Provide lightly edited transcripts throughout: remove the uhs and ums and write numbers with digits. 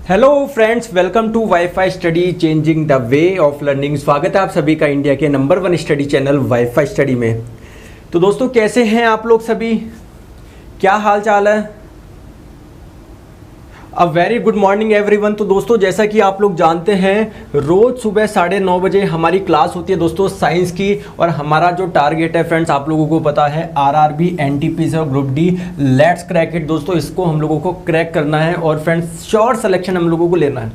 Hello friends, welcome to wifi study changing the way of learning. स्वागत है आप सभी का इंडिया के number 1 study channel wifi study में। तो दोस्तों कैसे हैं आप लोग सभी, क्या हाल चाल है? A very good morning everyone. तो दोस्तों जैसा कि आप लोग जानते हैं रोज़ सुबह 9:30 बजे हमारी क्लास होती है दोस्तों साइंस की। और हमारा जो टारगेट है फ्रेंड्स आप लोगों को पता है आरआरबी, एनटीपीसी और group D. Let's crack it दोस्तों, इसको हम लोगों को क्रैक करना है और फ्रेंड्स श्योर सिलेक्शन हम लोगों को लेना है।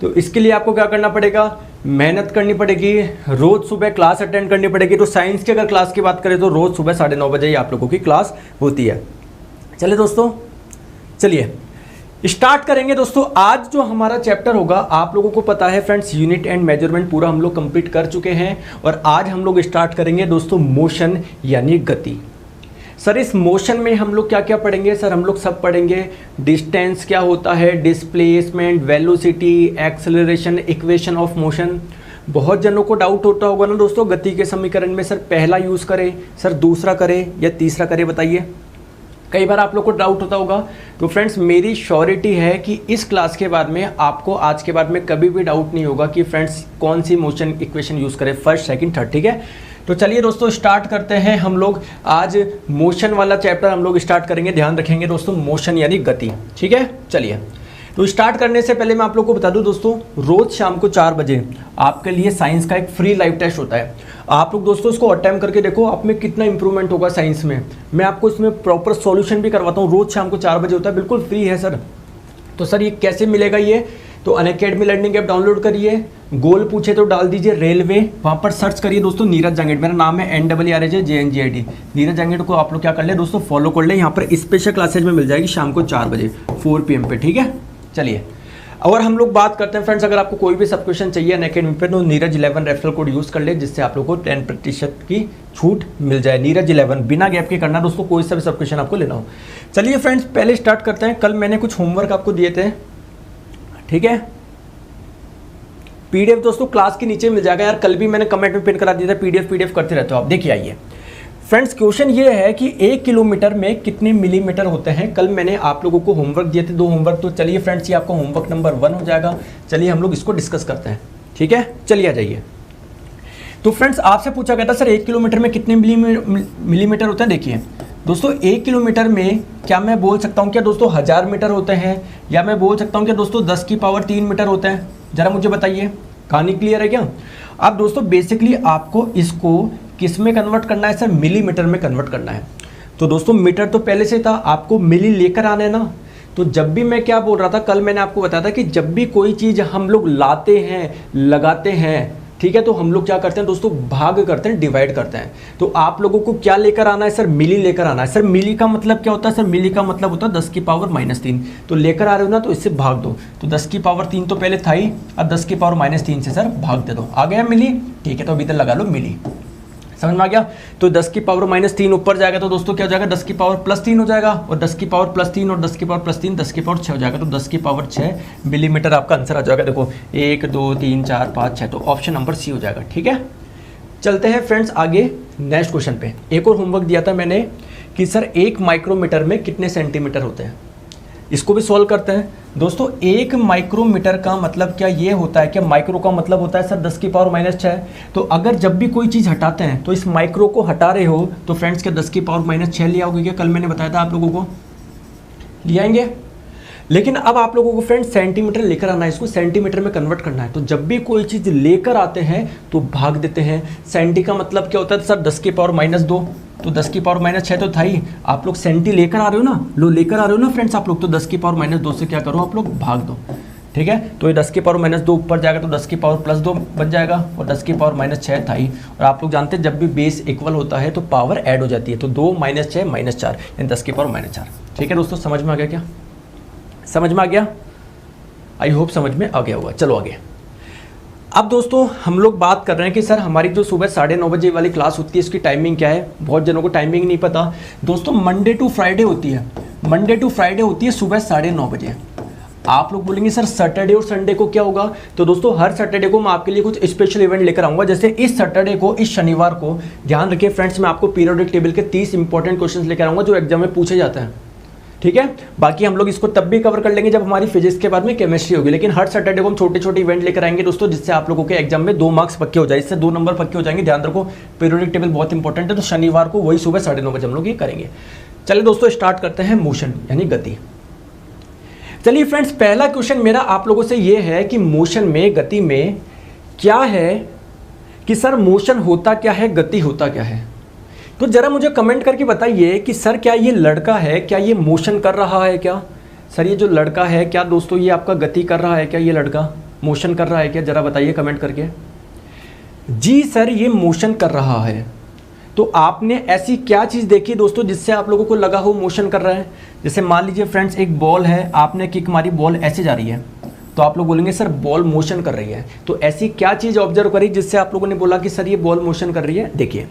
तो इसके लिए आपको क्या करना पड़ेगा, मेहनत करनी पड़ेगी, रोज़ सुबह क्लास अटेंड करनी पड़ेगी। तो साइंस की अगर क्लास की बात करें तो रोज़ सुबह 9:30 बजे ही आप लोगों की क्लास होती है। चलिए दोस्तों, चलिए स्टार्ट करेंगे दोस्तों। आज जो हमारा चैप्टर होगा आप लोगों को पता है फ्रेंड्स, यूनिट एंड मेजरमेंट पूरा हम लोग कंप्लीट कर चुके हैं। और आज हम लोग स्टार्ट करेंगे दोस्तों मोशन यानी गति। सर इस मोशन में हम लोग क्या क्या पढ़ेंगे? सर हम लोग सब पढ़ेंगे। डिस्टेंस क्या होता है, displacement, velocity, acceleration, equation of motion. बहुत जनों को डाउट होता होगा ना दोस्तों गति के समीकरण में, सर पहला यूज़ करें, सर दूसरा करें या तीसरा करें, बताइए। कई बार आप लोग को डाउट होता होगा। तो फ्रेंड्स मेरी श्योरिटी है कि इस क्लास के बाद में आपको आज के बाद में कभी भी डाउट नहीं होगा कि फ्रेंड्स कौन सी मोशन इक्वेशन यूज़ करें, फर्स्ट सेकंड थर्ड, ठीक है। तो चलिए दोस्तों स्टार्ट करते हैं। हम लोग आज मोशन वाला चैप्टर हम लोग स्टार्ट करेंगे। ध्यान रखेंगे दोस्तों मोशन यानी गति, ठीक है। चलिए तो स्टार्ट करने से पहले मैं आप लोग को बता दूं दोस्तों, रोज़ शाम को 4 बजे आपके लिए साइंस का एक फ्री लाइव टेस्ट होता है। आप लोग दोस्तों इसको अटेम्प्ट करके देखो, आप में कितना इंप्रूवमेंट होगा साइंस में। मैं आपको इसमें प्रॉपर सॉल्यूशन भी करवाता हूँ। रोज़ शाम को 4 बजे होता है, बिल्कुल फ्री है सर। तो सर ये कैसे मिलेगा ये? तो अनअकैडमी लर्निंग ऐप डाउनलोड करिए, गोल पूछे तो डाल दीजिए रेलवे, वहाँ पर सर्च करिए दोस्तों नीरज जांगेड़। मेरा नाम है NRRAJNGID, नीरज जांगेड़ को आप लोग क्या कर ले दोस्तों, फॉलो कर ले। यहाँ पर स्पेशल क्लासेज में मिल जाएगी शाम को 4 बजे 4 PM पे, ठीक है। चलिए और हम लोग बात करते हैं फ्रेंड्स, अगर आपको कोई भी सब क्वेश्चन चाहिए अनअकैडमी पे तो नीरज 11 रेफरल कोड यूज़ कर ले, जिससे आप लोग को 10% की छूट मिल जाए। नीरज 11 बिना गैप के करना दोस्तों, कोई सा भी सब क्वेश्चन आपको लेना हो। चलिए फ्रेंड्स पहले स्टार्ट करते हैं। कल मैंने कुछ होमवर्क आपको दिए थे, ठीक है। PDF दोस्तों क्लास के नीचे मिल जाएगा यार, कल भी मैंने कमेंट में पिन करा दिया था। PDF करते रहते हो आप, देखिए आइए फ्रेंड्स। क्वेश्चन ये है कि 1 किलोमीटर में कितने मिलीमीटर होते हैं। कल मैंने आप लोगों को होमवर्क दिए थे 2 होमवर्क। तो चलिए फ्रेंड्स ये आपका होमवर्क नंबर 1 हो जाएगा। चलिए हम लोग इसको डिस्कस करते हैं, ठीक है। चलिए आ जाइए। तो फ्रेंड्स आपसे पूछा गया था सर 1 किलोमीटर में कितने मिलीमीटर होते हैं। देखिए दोस्तों 1 किलोमीटर में क्या मैं बोल सकता हूँ क्या दोस्तों 1000 मीटर होते हैं, या मैं बोल सकता हूँ क्या दोस्तों 10 की पावर 3 मीटर होते हैं? जरा मुझे बताइए, कहानी क्लियर है क्या? अब दोस्तों बेसिकली आपको इसको किस में कन्वर्ट करना है? सर मिलीमीटर में कन्वर्ट करना है। तो दोस्तों मीटर तो पहले से था, आपको मिली लेकर आना है ना। तो जब भी मैं क्या बोल रहा था, कल मैंने आपको बताया था कि जब भी कोई चीज़ हम लोग लाते हैं, लगाते हैं, ठीक है, तो हम लोग क्या करते हैं दोस्तों, भाग करते हैं, डिवाइड करते हैं। तो आप लोगों को क्या लेकर आना है? सर मिली लेकर आना है। सर मिली का मतलब क्या होता है? सर मिली का मतलब होता है 10 की पावर -3। तो लेकर आ रहे हो ना, तो इससे भाग दो। तो 10 की पावर 3 तो पहले था ही, अब 10 की पावर -3 से सर भाग दे दो। आ गया मिली, ठीक है। तो अभी तक लगा लो मिली, समझ में आ गया। तो 10 की पावर -3 ऊपर जाएगा तो दोस्तों क्या हो जाएगा, 10 की पावर +3 हो जाएगा। और 10 की पावर +3 और 10 की पावर +3 10 की पावर 6 हो जाएगा। तो 10 की पावर 6 मिलीमीटर आपका आंसर आ जाएगा। देखो 1 2 3 4 5 6, तो ऑप्शन नंबर C हो जाएगा, ठीक है। चलते हैं फ्रेंड्स आगे नेक्स्ट क्वेश्चन पे। एक और होमवर्क दिया था मैंने कि सर 1 माइक्रोमीटर में कितने सेंटीमीटर होते हैं। इसको भी सॉल्व करते हैं दोस्तों। 1 माइक्रोमीटर का मतलब क्या ये होता है, क्या माइक्रो का मतलब होता है सर 10 की पावर -6। तो अगर जब भी कोई चीज़ हटाते हैं तो इस माइक्रो को हटा रहे हो तो फ्रेंड्स क्या 10 की पावर -6 लिया होगी क्या? कल मैंने बताया था आप लोगों को, ले आएंगे। लेकिन अब आप लोगों को फ्रेंड्स सेंटीमीटर लेकर आना है, इसको सेंटीमीटर में कन्वर्ट करना है। तो जब भी कोई चीज़ लेकर आते हैं तो भाग देते हैं। सेंटी का मतलब क्या होता है सर 10 की पावर -2। तो 10 की पावर -6 तो था ही, आप लोग सेंटी लेकर आ रहे हो ना, लो लेकर आ रहे हो ना फ्रेंड्स आप लोग। तो 10 की पावर -2 से क्या करो आप लोग, भाग दो, ठीक है। तो ये 10 की पावर -2 ऊपर जाएगा तो 10 की पावर +2 बन जाएगा। और 10 की पावर -6 था ही। और आप लोग जानते हैं जब भी बेस इक्वल होता है तो पावर ऐड हो जाती है। तो 2 - 6 -4 यानी 10 की पावर -4, ठीक है दोस्तों। समझ में आ गया क्या? समझ में आ गया? आई होप समझ में आ गया होगा। चलो आगे। अब दोस्तों हम लोग बात कर रहे हैं कि सर हमारी जो सुबह 9:30 बजे वाली क्लास होती है इसकी टाइमिंग क्या है। बहुत जनों को टाइमिंग नहीं पता दोस्तों। मंडे टू फ्राइडे होती है, मंडे टू फ्राइडे होती है सुबह 9:30 बजे। आप लोग बोलेंगे सर सैटरडे और संडे को क्या होगा। तो दोस्तों हर सैटरडे को मैं आपके लिए कुछ स्पेशल इवेंट लेकर आऊंगा। जैसे इस सैटरडे को, इस शनिवार को, ध्यान रखिए फ्रेंड्स, मैं आपको पीरियोडिक टेबल के 30 इंपॉर्टेंट क्वेश्चन लेकर आऊंगा जो एग्जाम में पूछे जाते हैं। ठीक है। बाकी हम लोग इसको तब भी कवर कर लेंगे जब हमारी फिजिक्स के बाद में केमिस्ट्री होगी, लेकिन हर सैटरडे को हम छोटे छोटे इवेंट लेकर आएंगे दोस्तों, जिससे आप लोगों के एग्जाम में 2 मार्क्स पक्के हो जाए, इससे 2 नंबर पक्के हो जाएंगे। ध्यान रखो पीरियोडिक टेबल बहुत इंपॉर्टेंट है, तो शनिवार को वही सुबह 9:30 बजे हम लोग ये करेंगे। चलिए दोस्तों स्टार्ट करते हैं मोशन यानी गति। चलिए फ्रेंड्स, पहला क्वेश्चन मेरा आप लोगों से ये है कि मोशन में, गति में क्या है कि सर मोशन होता क्या है, गति होता क्या है। तो जरा मुझे कमेंट करके बताइए कि सर क्या ये लड़का है, क्या ये मोशन कर रहा है क्या। सर ये जो लड़का है क्या दोस्तों ये आपका गति कर रहा है क्या, ये लड़का मोशन कर रहा है क्या, जरा बताइए कमेंट करके। जी सर ये मोशन कर रहा है। तो आपने ऐसी क्या चीज़ देखी दोस्तों जिससे आप लोगों को लगा हो मोशन कर रहा है। जैसे मान लीजिए फ्रेंड्स एक बॉल है, आपने किक मारी, बॉल ऐसे जा रही है, तो आप लोग बोलेंगे सर बॉल मोशन कर रही है। तो ऐसी क्या चीज़ ऑब्जर्व करी जिससे आप लोगों ने बोला कि सर ये बॉल मोशन कर रही है। देखिए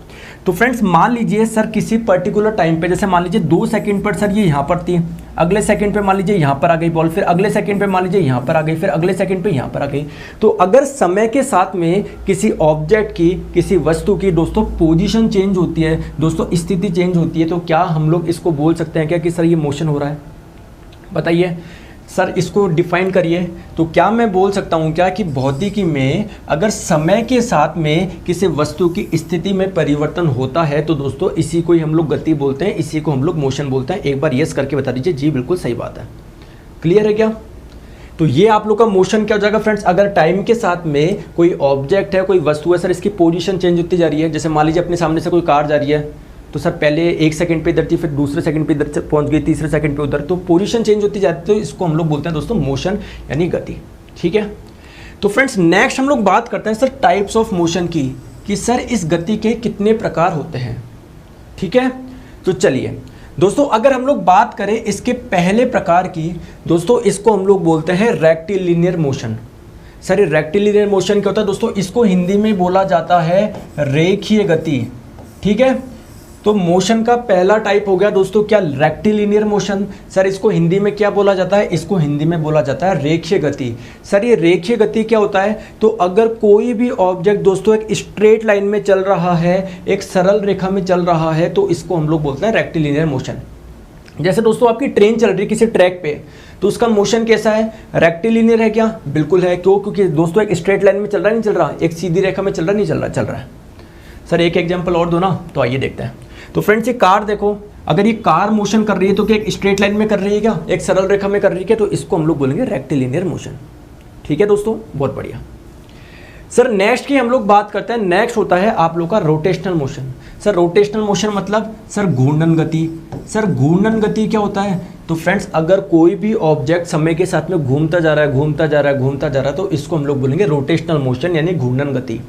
तो फ्रेंड्स मान लीजिए सर किसी पर्टिकुलर टाइम पे, जैसे मान लीजिए 2 सेकंड पर सर ये यहाँ पर थी, अगले सेकंड पे मान लीजिए यहाँ पर आ गई बॉल, फिर अगले सेकंड पे मान लीजिए यहाँ पर आ गई, फिर अगले सेकंड पे यहाँ पर आ गई। तो अगर समय के साथ में किसी ऑब्जेक्ट की, किसी वस्तु की दोस्तों पोजीशन चेंज होती है, दोस्तों स्थिति चेंज होती है, तो क्या हम लोग इसको बोल सकते हैं क्या कि सर ये मोशन हो रहा है। बताइए सर इसको डिफाइन करिए। तो क्या मैं बोल सकता हूँ क्या कि भौतिकी में अगर समय के साथ में किसी वस्तु की स्थिति में परिवर्तन होता है तो दोस्तों इसी को ही हम लोग गति बोलते हैं, इसी को हम लोग मोशन बोलते हैं। एक बार यस करके बता दीजिए जी बिल्कुल सही बात है। क्लियर है क्या। तो ये आप लोग का मोशन क्या हो जाएगा फ्रेंड्स, अगर टाइम के साथ में कोई ऑब्जेक्ट है, कोई वस्तु है, सर इसकी पोजीशन चेंज होती जा रही है। जैसे मान लीजिए अपने सामने से कोई कार जा रही है, तो सर पहले 1 सेकंड पे इधर थी, फिर दूसरे सेकंड पे इधर पहुंच गई, तीसरे सेकंड पे उधर, तो पोजीशन चेंज होती जाती है। तो इसको हम लोग बोलते हैं दोस्तों मोशन यानी गति। ठीक है। तो फ्रेंड्स नेक्स्ट हम लोग बात करते हैं सर टाइप्स ऑफ मोशन की, कि सर इस गति के कितने प्रकार होते हैं। ठीक है। तो चलिए दोस्तों अगर हम लोग बात करें इसके पहले प्रकार की, दोस्तों इसको हम लोग बोलते हैं रेक्टिलिनियर मोशन। सर ये रेक्टिलिनियर मोशन क्या होता है दोस्तों, इसको हिंदी में बोला जाता है रेखीय गति। ठीक है। तो मोशन का पहला टाइप हो गया दोस्तों क्या, रेक्टिलिनियर मोशन। सर इसको हिंदी में क्या बोला जाता है, इसको हिंदी में बोला जाता है रेखीय गति। सर ये रेखीय गति क्या होता है, तो अगर कोई भी ऑब्जेक्ट दोस्तों एक स्ट्रेट लाइन में चल रहा है, एक सरल रेखा में चल रहा है, तो इसको हम लोग बोलते हैं रेक्टिलिनियर मोशन। जैसे दोस्तों आपकी ट्रेन चल रही है किसी ट्रैक पे, तो उसका मोशन कैसा है, रेक्टिलिनियर है क्या, बिल्कुल है। क्यों, क्योंकि दोस्तों एक स्ट्रेट लाइन में चल रहा है, नहीं चल रहा, एक सीधी रेखा में चल रहा, नहीं चल रहा, चल रहा है। सर एक एग्जाम्पल और दो ना, तो आइए देखते हैं। तो फ्रेंड्स ये कार देखो, अगर ये कार मोशन कर रही है तो क्या एक स्ट्रेट लाइन में कर रही है क्या, एक सरल रेखा में कर रही है क्या, तो इसको हम लोग बोलेंगे रेक्टिलिनियर मोशन। ठीक है दोस्तों, बहुत बढ़िया। सर नेक्स्ट की हम लोग बात करते हैं, नेक्स्ट होता है आप लोग का rotational motion. Sir rotational motion मतलब सर घूर्णन गति। सर घूर्णन गति क्या होता है, तो फ्रेंड्स अगर कोई भी ऑब्जेक्ट समय के साथ में घूमता जा रहा है, घूमता जा रहा है, घूमता जा रहा है, तो इसको हम लोग बोलेंगे रोटेशनल मोशन यानी घूर्णन गति।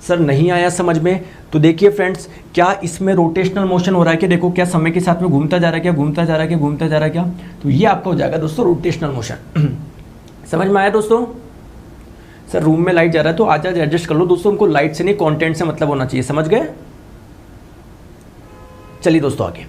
सर नहीं आया समझ में, तो देखिए फ्रेंड्स क्या इसमें रोटेशनल मोशन हो रहा है कि देखो क्या समय के साथ में घूमता जा रहा है क्या, घूमता जा रहा है क्या, घूमता जा रहा है क्या, तो ये आपका हो जाएगा दोस्तों रोटेशनल मोशन। समझ में आया दोस्तों। सर रूम में लाइट जा रहा है तो आज एडजस्ट कर लो दोस्तों, हमको लाइट से नहीं कंटेंट से मतलब होना चाहिए, समझ गए। चलिए दोस्तों आगे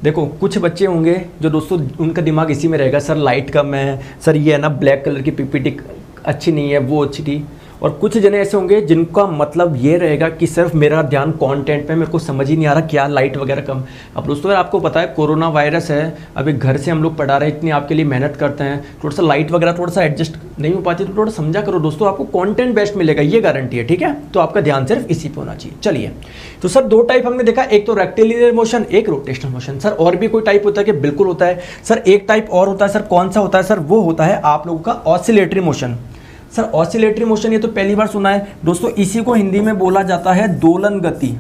देखो, कुछ बच्चे होंगे जो दोस्तों उनका दिमाग इसी में रहेगा, सर लाइट कम है, सर ये है ना ब्लैक कलर की पीपीटी अच्छी नहीं है, वो अच्छी थी। और कुछ जने ऐसे होंगे जिनका मतलब ये रहेगा कि सिर्फ मेरा ध्यान कंटेंट पे, मेरे को समझ ही नहीं आ रहा क्या लाइट वगैरह कम। अब दोस्तों आपको पता है कोरोना वायरस है, अभी घर से हम लोग पढ़ा रहे हैं, इतनी आपके लिए मेहनत करते हैं, थोड़ा सा लाइट वगैरह थोड़ा सा एडजस्ट नहीं हो पाती, तो थोड़ा समझा करो दोस्तों, आपको कंटेंट बेस्ट मिलेगा, ये गारंटी है। ठीक है, तो आपका ध्यान सिर्फ इसी पे होना चाहिए। चलिए तो सर 2 टाइप हमने देखा, एक तो रेक्टिलिनियर मोशन, एक रोटेशनल मोशन। सर और भी कोई टाइप होता है कि बिल्कुल होता है। सर एक टाइप और होता है, सर कौन सा होता है, सर वो होता है आप लोगों का oscillatory motion. Sir oscillatory motion ये तो पहली बार सुना है दोस्तों, इसी को हिंदी में बोला जाता है दोलन गति,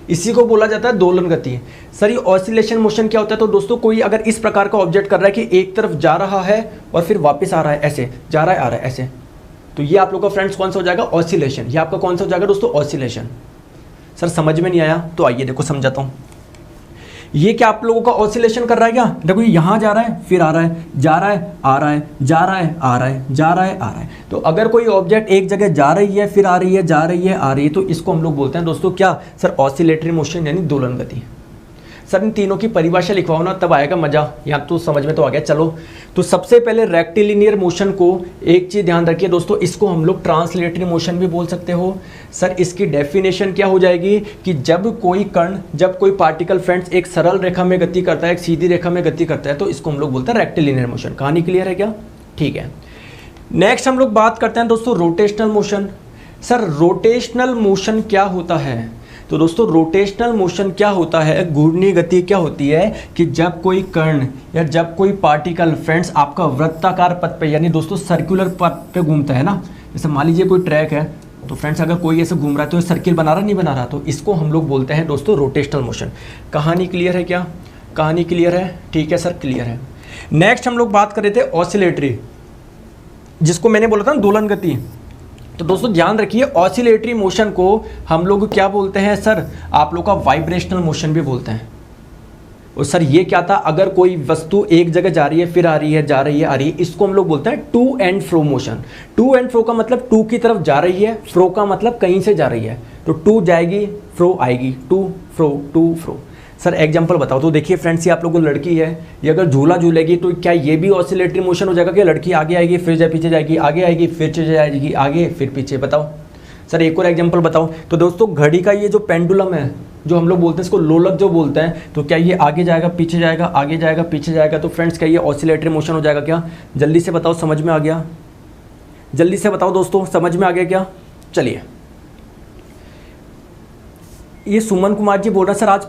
इसी को बोला जाता है दोलन गति। सर ये ऑसिलेशन मोशन क्या होता है, तो दोस्तों कोई अगर इस प्रकार का ऑब्जेक्ट कर रहा है कि एक तरफ जा रहा है और फिर वापस आ रहा है, ऐसे जा रहा है आ रहा है ऐसे, तो ये आप लोग का फ्रेंड्स कौन सा हो जाएगा, ऑसिलेशन। ये आपका कौन सा हो जाएगा दोस्तों, ऑसिलेशन। सर समझ में नहीं आया तो आइए देखो समझाता हूँ। ये क्या आप लोगों का ऑसिलेशन कर रहा है क्या, देखो यहाँ जा रहा है फिर आ रहा है, जा रहा है आ रहा है, जा रहा है आ रहा है, जा रहा है आ रहा है। तो अगर कोई ऑब्जेक्ट एक जगह जा रही है फिर आ रही है, जा रही है आ रही है, तो इसको हम लोग बोलते हैं दोस्तों क्या, सर ऑसिलेटरी मोशन यानी दोलन गति। सर इन तीनों की परिभाषा लिखवाओ ना, तब आएगा मजा। यहाँ तो समझ में तो आ गया। चलो, तो सबसे पहले रेक्टिलिनियर मोशन को एक चीज ध्यान रखिए दोस्तों, इसको हम लोग ट्रांसलेटरी मोशन भी बोल सकते हो। सर इसकी डेफिनेशन क्या हो जाएगी कि जब कोई कण, जब कोई पार्टिकल फ्रेंड्स एक सरल रेखा में गति करता है, एक सीधी रेखा में गति करता है, तो इसको हम लोग बोलते हैं रेक्टिलिनियर मोशन। कहानी क्लियर है क्या? ठीक है। नेक्स्ट हम लोग बात करते हैं दोस्तों rotational motion. Sir rotational motion क्या होता है? तो दोस्तों रोटेशनल मोशन क्या होता है, घूर्णी गति क्या होती है कि जब कोई कण या जब कोई पार्टिकल फ्रेंड्स आपका वृत्ताकार पथ पे, यानी दोस्तों सर्कुलर पथ पे घूमता है ना, जैसे मान लीजिए कोई ट्रैक है, तो फ्रेंड्स अगर कोई ऐसे घूम रहा है तो सर्किल बना रहा नहीं बना रहा, तो इसको हम लोग बोलते हैं दोस्तों रोटेशनल मोशन। कहानी क्लियर है क्या? कहानी क्लियर है? ठीक है सर, क्लियर है। नेक्स्ट हम लोग बात कर रहे थे ऑसिलेटरी, जिसको मैंने बोला था ना दोलन गति। तो दोस्तों ध्यान रखिए, ऑसिलेटरी मोशन को हम लोग क्या बोलते हैं सर? आप लोग का वाइब्रेशनल मोशन भी बोलते हैं। और सर ये क्या था? अगर कोई वस्तु एक जगह जा रही है, फिर आ रही है, जा रही है, आ रही है, इसको हम लोग बोलते हैं to and fro motion. To and fro का मतलब टू की तरफ जा रही है, फ्रो का मतलब कहीं से जा रही है। तो टू जाएगी, फ्रो आएगी, to fro, to fro. Sir example बताओ। तो देखिए फ्रेंड्स, ये आप लोगों को लड़की है, ये अगर झूला झूलेगी तो क्या ये भी ऑसिलेटरी मोशन हो जाएगा कि लड़की आगे आएगी फिर पीछे जाएगी, आगे आएगी फिर चले जाएगी, आगे फिर पीछे? बताओ सर, एक और एग्जांपल बताओ। तो दोस्तों घड़ी का ये जो पेंडुलम है, जो हम लोग बोलते हैं इसको लोलक जो बोलते हैं, तो क्या ये आगे जाएगा पीछे जाएगा, आगे जाएगा पीछे जाएगा? तो फ्रेंड्स क्या ये ऑसिलेटरी मोशन हो जाएगा क्या? जल्दी से बताओ, समझ में आ गया? जल्दी से बताओ दोस्तों, समझ में आ गया क्या? चलिए, ये सुमन कुमार जी बोल रहे हैं सर आज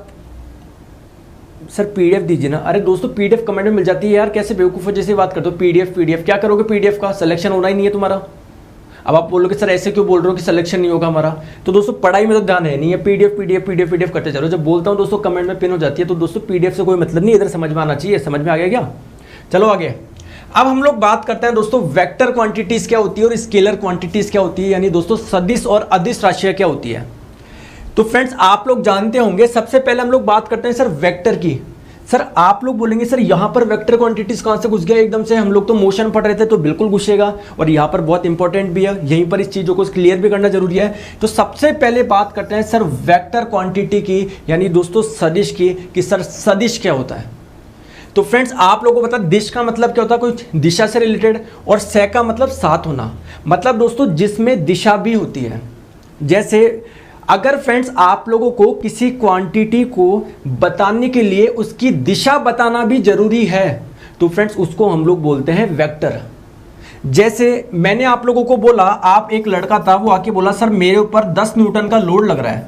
सर पीडीएफ दीजिए ना। अरे दोस्तों पीडीएफ कमेंट में मिल जाती है यार, कैसे बेवकूफ़ जैसे बात करते हो? पीडीएफ क्या करोगे? पीडीएफ का सिलेक्शन होना ही नहीं है तुम्हारा। अब आप बोलोगे सर ऐसे क्यों बोल रहे हो कि सिलेक्शन नहीं होगा हमारा? तो दोस्तों पढ़ाई में तो ध्यान है नहीं है, पीडीएफ करते चलो। जब बोलता हूँ दोस्तों कमेंट में पिन हो जाती है, तो दोस्तों पीडीएफ से कोई मतलब नहीं, इधर समझ में आना चाहिए। समझ में आ गया क्या? चलो आगे। अब हम लोग बात करते हैं दोस्तों वेक्टर क्वांटिटीज क्या होती है और स्केलर क्वांटिटीज क्या होती है, यानी दोस्तों सदिश और अदिश राशियां क्या होती है। तो फ्रेंड्स आप लोग जानते होंगे, सबसे पहले हम लोग बात करते हैं सर वेक्टर की। सर आप लोग बोलेंगे सर यहाँ पर वेक्टर क्वांटिटीज कहाँ से घुस गया एकदम से? हम लोग तो मोशन पढ़ रहे थे, तो बिल्कुल घुसेगा, और यहाँ पर बहुत इंपॉर्टेंट भी है, यहीं पर इस चीज़ों को क्लियर भी करना जरूरी है। तो सबसे पहले बात करते हैं सर वेक्टर क्वांटिटी की, यानी दोस्तों सदिश की, कि सर सदिश क्या होता है। तो फ्रेंड्स आप लोगों को पता दिश का मतलब क्या होता है? कुछ दिशा से रिलेटेड, और सै का मतलब साथ होना, मतलब दोस्तों जिसमें दिशा भी होती है। जैसे अगर फ्रेंड्स आप लोगों को किसी क्वांटिटी को बताने के लिए उसकी दिशा बताना भी जरूरी है, तो फ्रेंड्स उसको हम लोग बोलते हैं वेक्टर। जैसे मैंने आप लोगों को बोला, आप एक लड़का था, वो आके बोला सर मेरे ऊपर 10 न्यूटन का लोड लग रहा है,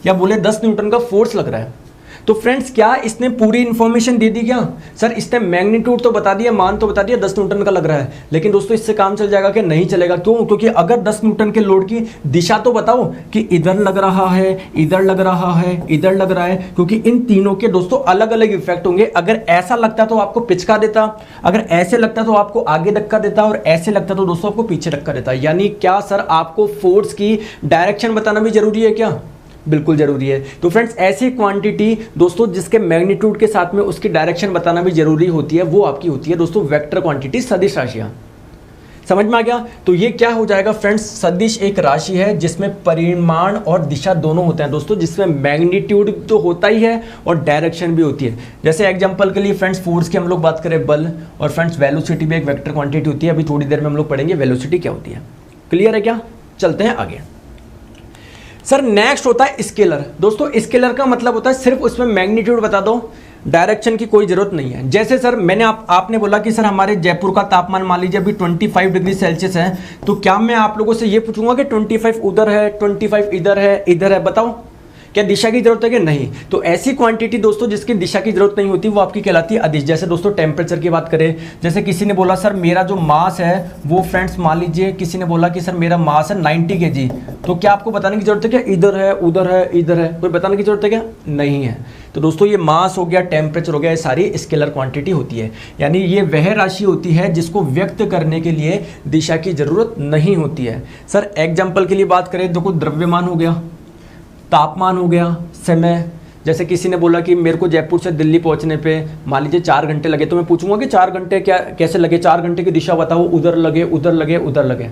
या बोले 10 न्यूटन का फोर्स लग रहा है। तो फ्रेंड्स क्या इसने पूरी इंफॉर्मेशन दे दी क्या? सर इसने मैग्नीट्यूड तो बता दिया, मान तो बता दिया 10 न्यूटन का लग रहा है, लेकिन दोस्तों इससे काम चल जाएगा कि नहीं चलेगा? क्यों? क्योंकि अगर 10 न्यूटन के लोड की दिशा तो बताओ कि इधर लग रहा है, इधर लग रहा है, इधर लग रहा है, क्योंकि इन तीनों के दोस्तों अलग अलग इफेक्ट होंगे। अगर ऐसा लगता तो आपको पिचका देता, अगर ऐसे लगता तो आपको आगे धक्का देता, और ऐसे लगता तो दोस्तों आपको पीछे धक्का देता। यानी क्या सर आपको फोर्स की डायरेक्शन बताना भी जरूरी है क्या? बिल्कुल जरूरी है। तो फ्रेंड्स ऐसी क्वांटिटी दोस्तों जिसके मैग्नीट्यूड के साथ में उसकी डायरेक्शन बताना भी जरूरी होती है, वो आपकी होती है दोस्तों वेक्टर क्वांटिटी, सदिश राशियां। समझ में आ गया? तो ये क्या हो जाएगा फ्रेंड्स? सदिश एक राशि है जिसमें परिमाण और दिशा दोनों होते हैं दोस्तों, जिसमें मैग्नीट्यूड तो होता ही है और डायरेक्शन भी होती है। जैसे एग्जांपल के लिए फ्रेंड्स फोर्स की हम लोग बात करें, बल, और फ्रेंड्स वेलोसिटी भी एक वेक्टर क्वांटिटी होती है। अभी थोड़ी देर में हम लोग पढ़ेंगे वेलोसिटी क्या होती है। क्लियर है क्या? चलते हैं आगे। सर नेक्स्ट होता है स्केलर। दोस्तों स्केलर का मतलब होता है सिर्फ उसमें मैग्नीट्यूड बता दो, डायरेक्शन की कोई जरूरत नहीं है। जैसे सर मैंने आपने बोला कि सर हमारे जयपुर का तापमान मान लीजिए अभी 25 डिग्री सेल्सियस है, तो क्या मैं आप लोगों से ये पूछूंगा कि 25 उधर है, 25 इधर है, इधर है? बताओ क्या दिशा की जरूरत है कि नहीं? तो ऐसी क्वांटिटी दोस्तों जिसकी दिशा की जरूरत नहीं होती वो आपकी कहलाती है अदिश। जैसे दोस्तों टेम्परेचर की बात करें, जैसे किसी ने बोला सर मेरा जो मास है वो फ्रेंड्स मान लीजिए किसी ने बोला कि सर मेरा मास है 90 kg, तो क्या आपको बताने की जरूरत है क्या इधर है, उधर है, इधर है? कोई बताने की जरूरत है क्या? नहीं है। तो दोस्तों ये मास हो गया, टेम्परेचर हो गया, ये सारी स्केलर क्वांटिटी होती है। यानी ये वह राशि होती है जिसको व्यक्त करने के लिए दिशा की जरूरत नहीं होती है। सर एग्जाम्पल के लिए बात करें, देखो द्रव्यमान हो गया, तापमान हो गया, समय। जैसे किसी ने बोला कि मेरे को जयपुर से दिल्ली पहुंचने पे मान लीजिए 4 घंटे लगे, तो मैं पूछूंगा कि 4 घंटे क्या कैसे लगे, 4 घंटे की दिशा बताओ, उधर लगे, उधर लगे, उधर लगे।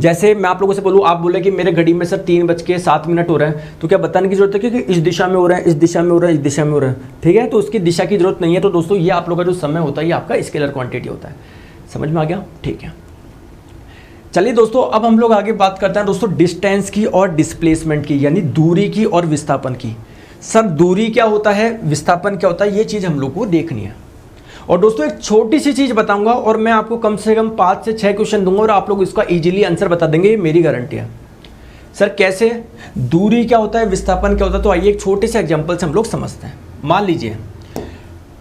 जैसे मैं आप लोगों से बोलूँ, आप बोले कि मेरे घड़ी में सर 3:07 हो रहा है, तो क्या बताने की जरूरत है कि इस दिशा में हो रहा है, इस दिशा में हो रहा है, इस दिशा में हो रहा है, ठीक है। तो उसकी दिशा की जरूरत नहीं है। तो दोस्तों ये आप लोगों का जो समय होता है ये आपका स्केलर क्वांटिटी होता है। समझ में आ गया? ठीक है। चलिए दोस्तों, अब हम लोग आगे बात करते हैं दोस्तों डिस्टेंस की और डिस्प्लेसमेंट की, यानी दूरी की और विस्थापन की। सर दूरी क्या होता है, विस्थापन क्या होता है, ये चीज़ हम लोग को देखनी है। और दोस्तों एक छोटी सी चीज़ बताऊंगा और मैं आपको कम से कम 5 से 6 क्वेश्चन दूंगा और आप लोग इसका इजीली आंसर बता देंगे, ये मेरी गारंटी है। सर कैसे, दूरी क्या होता है, विस्थापन क्या होता है, तो आइए एक छोटे से एग्जांपल से हम लोग समझते हैं। मान लीजिए,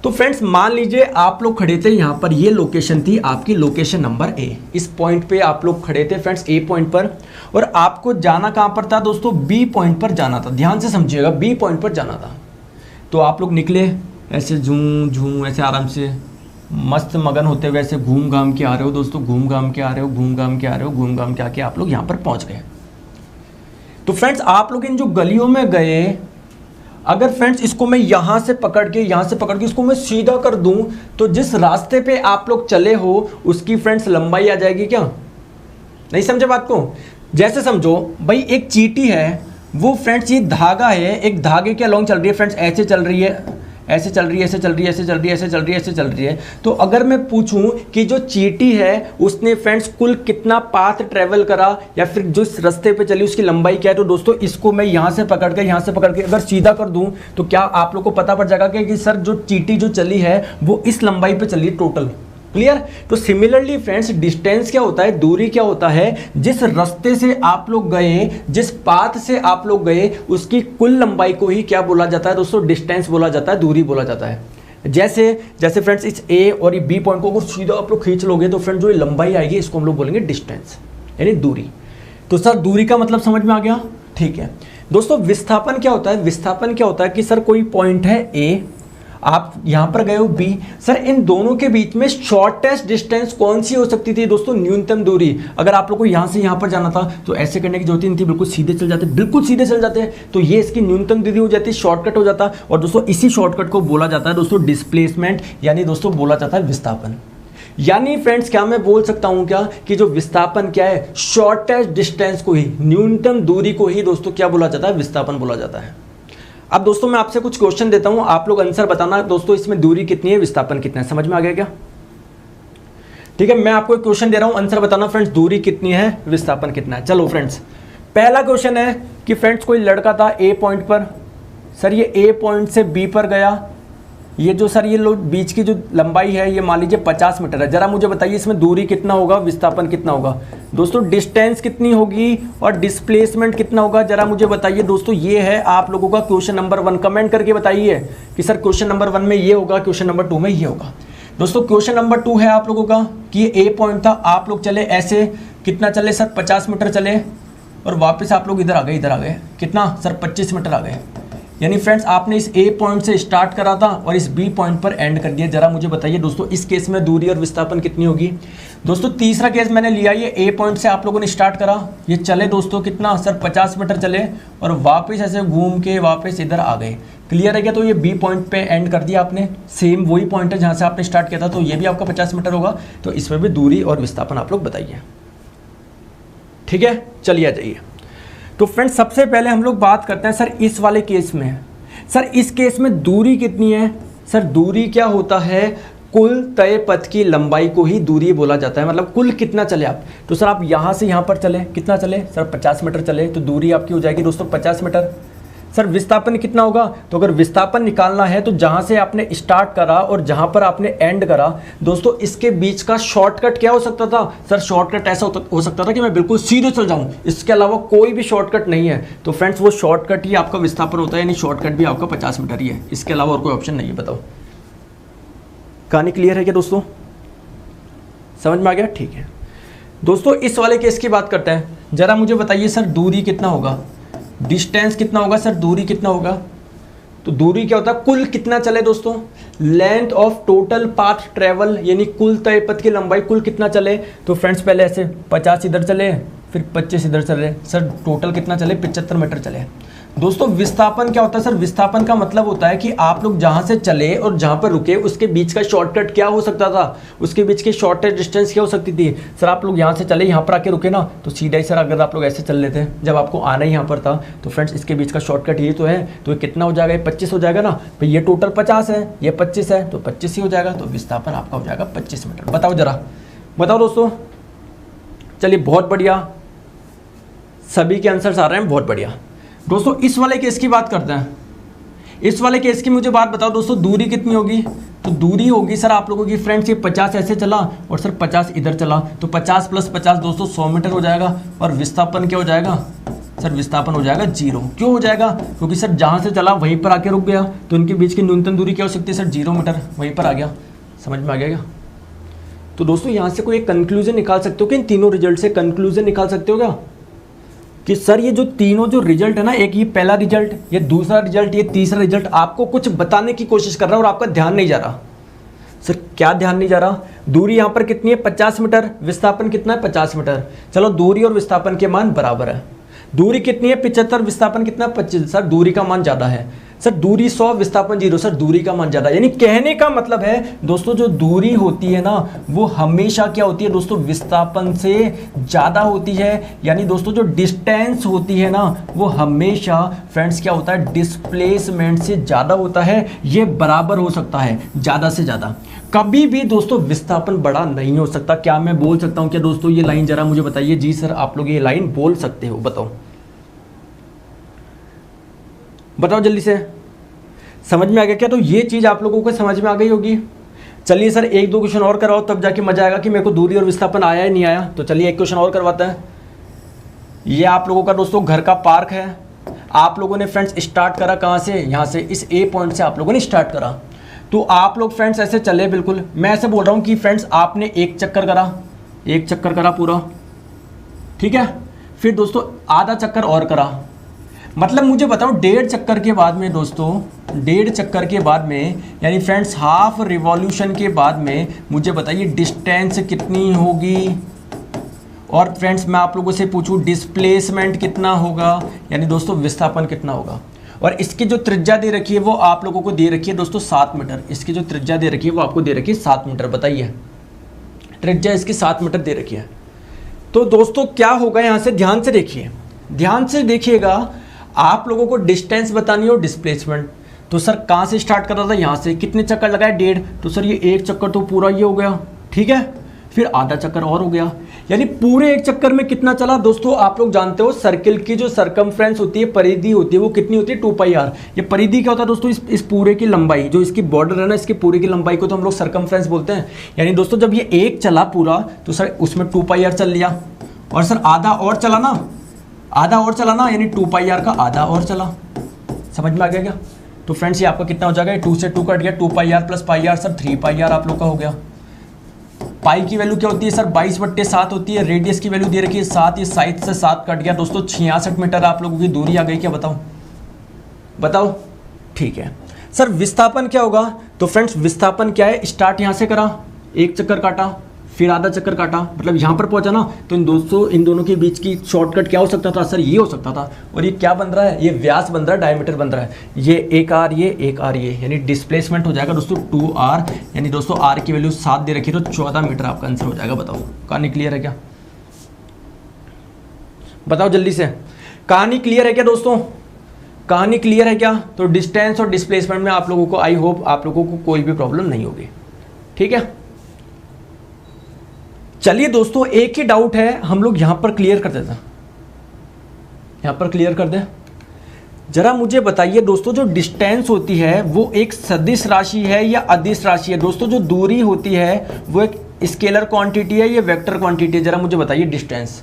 तो फ्रेंड्स मान लीजिए आप लोग खड़े थे यहाँ पर, ये लोकेशन थी आपकी लोकेशन नंबर ए। इस पॉइंट पे आप लोग खड़े थे फ्रेंड्स ए पॉइंट पर, और आपको जाना कहाँ पर था दोस्तों, बी पॉइंट पर जाना था। ध्यान से समझिएगा, बी पॉइंट पर जाना था। तो आप लोग निकले ऐसे झूम झूम ऐसे आराम से मस्त मगन होते हुए ऐसे घूम घाम के आ रहे हो दोस्तों, घूम घाम के आ रहे हो, घूम घाम के आ रहे हो, घूम घाम के आके आप लोग यहाँ पर पहुँच गए। तो फ्रेंड्स आप लोग इन जो गलियों में गए, अगर फ्रेंड्स इसको मैं यहाँ से पकड़ के इसको मैं सीधा कर दूं, तो जिस रास्ते पे आप लोग चले हो उसकी फ्रेंड्स लंबाई आ जाएगी क्या? नहीं समझे बात को? जैसे समझो भाई एक चींटी है, वो फ्रेंड्स ये धागा है, एक धागे के अलॉन्ग चल रही है फ्रेंड्स, ऐसे चल रही है, ऐसे चल रही है, ऐसे चल रही है, ऐसे चल रही है, ऐसे चल रही है, ऐसे चल रही है। तो अगर मैं पूछूं कि जो चींटी है उसने फ्रेंड्स कुल कितना पाथ ट्रेवल करा, या फिर जिस रास्ते पे चली उसकी लंबाई क्या है, तो दोस्तों इसको मैं यहाँ से पकड़ के अगर सीधा कर दूं, तो क्या आप लोग को पता पड़ जाएगा कि सर जो चींटी जो चली है वो इस लंबाई पे चली है टोटल। क्लियर? तो सिमिलरली फ्रेंड्स डिस्टेंस क्या होता है, दूरी क्या होता है, जिस रास्ते से आप लोग गए, जिस पाथ से आप लोग गए, उसकी कुल लंबाई को ही क्या बोला जाता है दोस्तों, डिस्टेंस बोला जाता है, दूरी बोला जाता है। जैसे फ्रेंड्स इस ए और बी पॉइंट को अगर सीधा आप लोग खींच लोगे, तो फ्रेंड्स जो लंबाई आएगी इसको हम लोग बोलेंगे डिस्टेंस, यानी दूरी। तो सर दूरी का मतलब समझ में आ गया? ठीक है दोस्तों। विस्थापन क्या होता है, विस्थापन क्या होता है कि सर कोई पॉइंट है ए, आप यहां पर गए हो बी, सर इन दोनों के बीच में शॉर्टेस्ट डिस्टेंस कौन सी हो सकती थी दोस्तों, न्यूनतम दूरी। अगर आप लोग को यहां से यहां पर जाना था तो ऐसे करने की जरूरत नहीं थी, बिल्कुल सीधे चल जाते, तो ये इसकी न्यूनतम दूरी हो जाती, शॉर्टकट हो जाता। और दोस्तों इसी शॉर्टकट को बोला जाता है दोस्तों डिस्प्लेसमेंट, यानी दोस्तों बोला जाता है विस्थापन। यानी फ्रेंड्स क्या मैं बोल सकता हूं क्या कि जो विस्थापन क्या है, शॉर्टेस्ट डिस्टेंस को ही, न्यूनतम दूरी को ही दोस्तों क्या बोला जाता है, विस्थापन बोला जाता है। अब दोस्तों मैं आपसे कुछ क्वेश्चन देता हूं, आप लोग आंसर बताना दोस्तों, इसमें दूरी कितनी है, विस्थापन कितना है। समझ में आ गया क्या? ठीक है, मैं आपको एक क्वेश्चन दे रहा हूं, आंसर बताना फ्रेंड्स, दूरी कितनी है, विस्थापन कितना है। चलो फ्रेंड्स, पहला क्वेश्चन है कि फ्रेंड्स कोई लड़का था ए पॉइंट पर, सर ये ए पॉइंट से बी पर गया, ये जो सर ये बीच की जो लंबाई है ये मान लीजिए 50 मीटर है। जरा मुझे बताइए इसमें दूरी कितना होगा, विस्थापन कितना होगा दोस्तों, डिस्टेंस कितनी होगी और डिस्प्लेसमेंट कितना होगा, जरा मुझे बताइए दोस्तों। ये है आप लोगों का क्वेश्चन नंबर 1, कमेंट करके बताइए कि सर क्वेश्चन नंबर 1 में ये होगा, क्वेश्चन नंबर 2 में ये होगा। दोस्तों क्वेश्चन नंबर 2 है आप लोगों का कि ये ए पॉइंट था, आप लोग चले ऐसे, कितना चले सर 50 मीटर चले, और वापस आप लोग इधर आ गए, कितना सर 25 मीटर आ गए। यानी फ्रेंड्स आपने इस ए पॉइंट से स्टार्ट करा था और इस बी पॉइंट पर एंड कर दिया। जरा मुझे बताइए दोस्तों इस केस में दूरी और विस्थापन कितनी होगी। दोस्तों तीसरा केस मैंने लिया, ये ए पॉइंट से आप लोगों ने स्टार्ट करा, ये चले दोस्तों कितना सर 50 मीटर चले, और वापस ऐसे घूम के वापस इधर आ गए। क्लियर है क्या? तो ये बी पॉइंट पे एंड कर दिया आपने, सेम वही पॉइंट है जहाँ से आपने स्टार्ट किया था, तो ये भी आपका 50 मीटर होगा। तो इसमें भी दूरी और विस्थापन आप लोग बताइए। ठीक है, चलिए आ जाइए। तो फ्रेंड्स सबसे पहले हम लोग बात करते हैं सर इस वाले केस में, सर इस केस में दूरी कितनी है। सर दूरी क्या होता है, कुल तय पथ की लंबाई को ही दूरी बोला जाता है, मतलब कुल कितना चले आप। तो सर आप यहाँ से यहाँ पर चले, कितना चले सर 50 मीटर चले, तो दूरी आपकी हो जाएगी दोस्तों 50 मीटर। सर विस्थापन कितना होगा, तो अगर विस्थापन निकालना है तो जहाँ से आपने स्टार्ट करा और जहाँ पर आपने एंड करा दोस्तों, इसके बीच का शॉर्टकट क्या हो सकता था। सर शॉर्टकट ऐसा हो सकता था कि मैं बिल्कुल सीधे चल जाऊँ, इसके अलावा कोई भी शॉर्टकट नहीं है। तो फ्रेंड्स वो शॉर्टकट ही आपका विस्थापन होता है, यानी शॉर्टकट भी आपका 50 मीटर ही है, इसके अलावा और कोई ऑप्शन नहीं है। बताओ कहानी क्लियर है क्या दोस्तों, समझ में आ गया? ठीक है दोस्तों, इस वाले केस की बात करते हैं। जरा मुझे बताइए सर दूरी कितना होगा, डिस्टेंस कितना होगा, सर दूरी कितना होगा। तो दूरी क्या होता है, कुल कितना चले दोस्तों, length of total path travel, यानी कुल तय पथ की लंबाई, कुल कितना चले। तो फ्रेंड्स पहले ऐसे 50 इधर चले, फिर 25 इधर चले, सर टोटल कितना चले 75 मीटर चले। दोस्तों विस्थापन क्या होता है सर? विस्थापन का मतलब होता है कि आप लोग जहां से चले और जहां पर रुके उसके बीच का शॉर्टकट क्या हो सकता था, उसके बीच की शॉर्टेस्ट डिस्टेंस क्या हो सकती थी। सर आप लोग यहां से चले, यहां पर आके रुके ना, तो सीधा ही सर अगर आप लोग ऐसे चल लेते हैं, जब आपको आना ही यहां पर था, तो फ्रेंड्स इसके बीच का शॉर्टकट ये तो है, तो ये कितना हो जाएगा? 25 हो जाएगा ना भाई। ये टोटल 50 है, ये 25 है, तो 25 ही हो जाएगा। तो विस्थापन आपका हो जाएगा 25 मीटर। बताओ जरा, बताओ दोस्तों। चलिए बहुत बढ़िया, सभी के आंसर्स आ रहे हैं, बहुत बढ़िया। दोस्तों इस वाले केस की बात करते हैं। इस वाले केस की मुझे बात बताओ दोस्तों, दूरी कितनी होगी? तो दूरी होगी सर आप लोगों की फ्रेंड्स, ये 50 ऐसे चला और सर 50 इधर चला, तो 50 + 50 दोस्तों 100 मीटर हो जाएगा। और विस्थापन क्या हो जाएगा सर? विस्थापन हो जाएगा 0। क्यों हो जाएगा? क्योंकि सर जहाँ से चला वहीं पर आके रुक गया, तो उनके बीच की न्यूनतम दूरी क्या हो सकती है सर? 0 मीटर, वहीं पर आ गया। समझ में आ गया क्या? तो दोस्तों यहाँ से कोई एक कंक्लूजन निकाल सकते हो कि इन तीनों रिजल्ट से कंक्लूजन निकाल सकते हो क्या कि सर ये जो तीनों जो रिजल्ट है ना, एक ये पहला रिजल्ट, ये दूसरा रिजल्ट, ये तीसरा रिजल्ट आपको कुछ बताने की कोशिश कर रहा है और आपका ध्यान नहीं जा रहा। सर क्या ध्यान नहीं जा रहा? दूरी यहाँ पर कितनी है? 50 मीटर। विस्थापन कितना है? 50 मीटर। चलो दूरी और विस्थापन के मान बराबर है। दूरी कितनी है? 75। विस्थापन कितना? 25। सर दूरी का मान ज़्यादा है। सर दूरी 100, विस्थापन 0। सर दूरी का मान ज़्यादा, यानी कहने का मतलब है दोस्तों जो दूरी होती है ना वो हमेशा क्या होती है दोस्तों? विस्थापन से ज़्यादा होती है। यानी दोस्तों जो डिस्टेंस होती है ना वो हमेशा फ्रेंड्स क्या होता है? डिस्प्लेसमेंट से ज़्यादा होता है। ये बराबर हो सकता है ज़्यादा से ज़्यादा। कभी भी दोस्तों विस्थापन बड़ा नहीं हो सकता। क्या मैं बोल सकता हूँ क्या दोस्तों ये लाइन? जरा मुझे बताइए। जी सर आप लोग ये लाइन बोल सकते हो, बताओ बताओ जल्दी से। समझ में आ गया क्या? तो ये चीज़ आप लोगों को समझ में आ गई होगी। चलिए सर 1-2 क्वेश्चन और कराओ, तब जाके मजा आएगा कि मेरे को दूरी और विस्थापन आया ही नहीं आया। तो चलिए एक क्वेश्चन और करवाते हैं। ये आप लोगों का दोस्तों घर का पार्क है। आप लोगों ने फ्रेंड्स स्टार्ट करा कहाँ से? यहाँ से, इस ए पॉइंट से आप लोगों ने स्टार्ट करा। तो आप लोग फ्रेंड्स ऐसे चले, बिल्कुल मैं ऐसे बोल रहा हूँ कि फ्रेंड्स आपने एक चक्कर करा, एक चक्कर करा पूरा, ठीक है। फिर दोस्तों आधा चक्कर और करा, मतलब मुझे बताओ 1.5 चक्कर के बाद में दोस्तों, 1.5 चक्कर के बाद में यानी फ्रेंड्स हाफ रिवॉल्यूशन के बाद में मुझे बताइए डिस्टेंस कितनी होगी। और फ्रेंड्स मैं आप लोगों से पूछूं डिस्प्लेसमेंट कितना होगा, यानी दोस्तों विस्थापन कितना होगा। और इसकी जो त्रिज्या दे रखी है वो आप लोगों को दे रखी है दोस्तों 7 मीटर। इसकी जो त्रिज्या दे रखी है वो आपको दे रखी है 7 मीटर। बताइए त्रिज्या इसकी 7 मीटर दे रखी है। तो दोस्तों क्या होगा यहाँ से? ध्यान से देखिए, ध्यान से देखिएगा। आप लोगों को डिस्टेंस बतानी हो, डिस्प्लेसमेंट। तो सर कहाँ से स्टार्ट कर रहा था? यहाँ से। कितने चक्कर लगाए? 1.5। तो सर ये एक चक्कर तो पूरा ये हो गया, ठीक है। फिर आधा चक्कर और हो गया, यानी पूरे एक चक्कर में कितना चला दोस्तों? आप लोग जानते हो सर्किल की जो सरकमफ्रेंस होती है, परिधि होती है, वो कितनी होती है? 2πr। ये परिधि क्या होता है दोस्तों? इस पूरे की लंबाई, जो इसकी बॉर्डर है ना, इसकी पूरे की लंबाई को तो हम लोग सरकमफ्रेंस बोलते हैं। यानी दोस्तों जब ये एक चला पूरा तो सर उसमें 2πr चल लिया, और सर आधा और चला ना, आधा और चला ना, यानी 2πr का आधा और चला। समझ में आ गया क्या? तो फ्रेंड्स ये आपका कितना हो जाएगा? 2 से 2 कट गया, 2πr + πr सर 3πr आप लोग का हो गया। पाई की वैल्यू क्या होती है सर? 22/7 होती है। रेडियस की वैल्यू दे रखी है 7, ये 7 से 7 कट गया दोस्तों, 66 मीटर आप लोगों की दूरी आ गई। क्या बताओ बताओ? ठीक है सर विस्थापन क्या होगा? तो फ्रेंड्स विस्थापन क्या है? स्टार्ट यहाँ से करा, एक चक्कर काटा, फिर आधा चक्कर काटा, मतलब यहाँ पर पहुंचा ना। तो इन दोनों के बीच की शॉर्टकट क्या हो सकता था सर? ये हो सकता था। और ये क्या बन रहा है? ये व्यास बन रहा है, डायमीटर बन रहा है। ये एक आर, ये एक आर, ये यानी डिस्प्लेसमेंट हो जाएगा दोस्तों 2r। यानी दोस्तों r की वैल्यू 7 दे रखी है, तो 14 मीटर आपका आंसर हो जाएगा। बताओ कहानी क्लियर है क्या? बताओ जल्दी से, कहानी क्लियर है क्या दोस्तों? कहानी क्लियर है क्या? तो डिस्टेंस और डिस्प्लेसमेंट में आप लोगों को, आई होप आप लोगों को कोई भी प्रॉब्लम नहीं होगी, ठीक है। चलिए दोस्तों एक ही डाउट है, हम लोग यहां पर क्लियर कर देते हैं, यहां पर क्लियर कर दें। जरा मुझे बताइए दोस्तों जो डिस्टेंस होती है वो एक सदिश राशि है या अदिश राशि है? दोस्तों जो दूरी होती है वो एक स्केलर क्वांटिटी है या वेक्टर क्वांटिटी है? जरा मुझे बताइए डिस्टेंस।